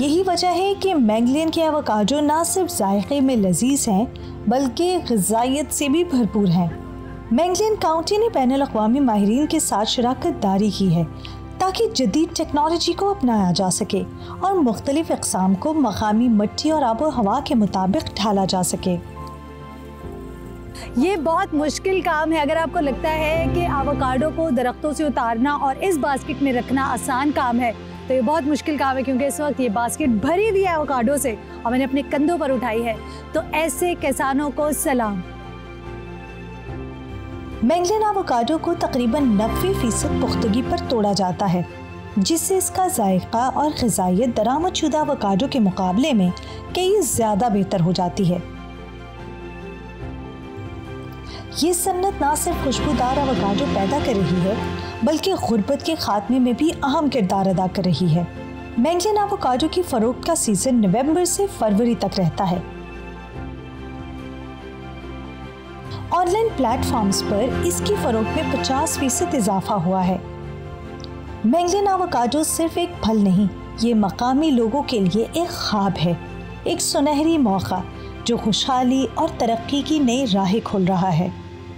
Speaker 10: यही वजह है कि मैंगलियन के एवोकाडो ना सिर्फ जायके में लजीज हैं, बल्कि ग़िज़ाइयत से भी भरपूर हैं। मैंगलियन काउंटी ने बैनुल अक़वामी माहिरीन के साथ शराकत दारी की है ताकि जदीद टेक्नोलॉजी को अपनाया जा सके और मुख्तलिफ अक़साम को मकामी मिट्टी और आबो हवा के मुताबिक ढाला जा सके।
Speaker 11: ये बहुत मुश्किल काम है। अगर आपको लगता है कि एवोकाडो को दरख्तों से उतारना और इस बास्केट में रखना आसान काम है, तो ये बहुत मुश्किल काम है क्योंकि इस वक्त ये बास्केट भरी हुई है एवोकाडो से और मैंने अपने कंधों पर उठाई है। तो ऐसे किसानों को सलाम।
Speaker 10: मैंगलिन एवोकाडो को तकरीबन 90% पुख्तगी पर तोड़ा जाता है, जिससे इसका जायका और ग़िज़ाइयत दरामदशुदा एवोकाडो के मुकाबले में कई ज़्यादा बेहतर हो जाती है। ये सन्नत ना सिर्फ खुशबूदार एवोकाडो पैदा कर रही है बल्कि गुर्बत के खात्मे में भी अहम किरदार अदा कर रही है। मैंगलिन एवोकाडो की फ़रोख्त का सीज़न नवंबर से फरवरी तक रहता है। ऑनलाइन प्लेटफॉर्म्स पर इसकी फ़रोख्त में 50% इजाफा हुआ है। मैंगलिन एवोकाडो सिर्फ एक फल नहीं, ये मकामी लोगों के लिए एक ख्वाब है, एक सुनहरी मौका जो खुशहाली और तरक्की की नई राहें खोल रहा है।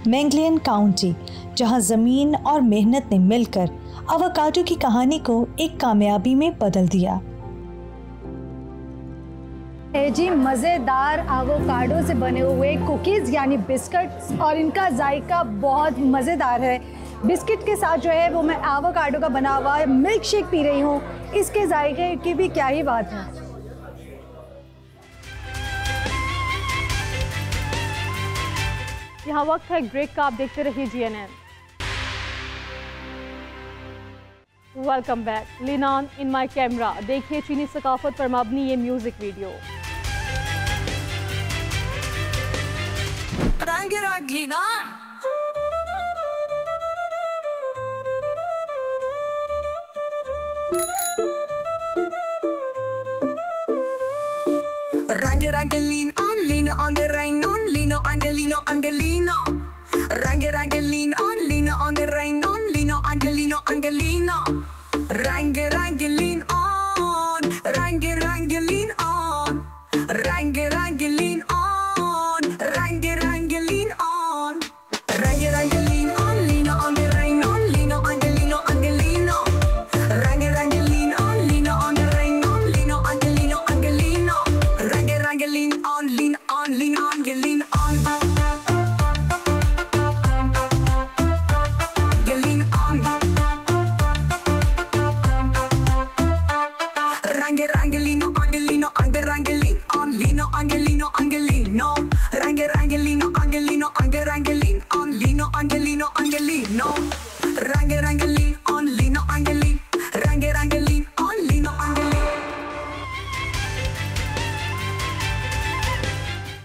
Speaker 10: मैंगलिन काउंटी, जहां ज़मीन और मेहनत ने मिलकर एवोकाडो की कहानी को एक कामयाबी में बदल दिया।
Speaker 11: जी मज़ेदार एवोकाडो से बने हुए कुकीज़ यानी बिस्किट्स, और इनका जायका बहुत मज़ेदार है। बिस्किट के साथ जो है वो मैं एवोकाडो का बना हुआ मिल्क शेक पी रही हूँ। इसके जायके की भी क्या ही बात है।
Speaker 1: यहाँ वक्त है ब्रेक का, आप देखते रहिए GNN। Welcome back. Linan in my camera, देखिए चीनी सकाफत पर मबनी ये music video.
Speaker 12: Rangelino, on Lino, on the rain, on Lino, Angelino, Angelino. Rangelino, on Lino, on the rain, on Lino, Angelino, Angelino. Rangelino on, Rangelino on, Rangelino on, Rangelino on, Rangelino on Lino, on the rain, on Lino, Angelino, Angelino. Rangelino on Lino, on the rain, on Lino, Angelino, Angelino. Rangelino on Lino, on Lino, Angelino on. Rangelino, Angelino, Rangelino on Lino, Angelino, Angelino. Rangelino, Angelino, Rangelino on Lino, Angelino, Angelino. Rangelino on Lino, Angelino. Rangelino on Lino, Angelino.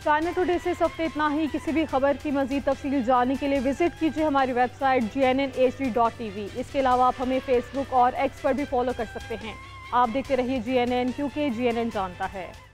Speaker 1: China today से इस हफ्ते इतना ही। किसी भी खबर की मज़ीद तफसील जानने के लिए विजिट कीजिए हमारी वेबसाइट GNNHD.tv। इसके अलावा आप हमें फेसबुक और एक्स पर भी फॉलो कर सकते हैं। आप देखते रहिए GNN, क्योंकि GNN जानता है।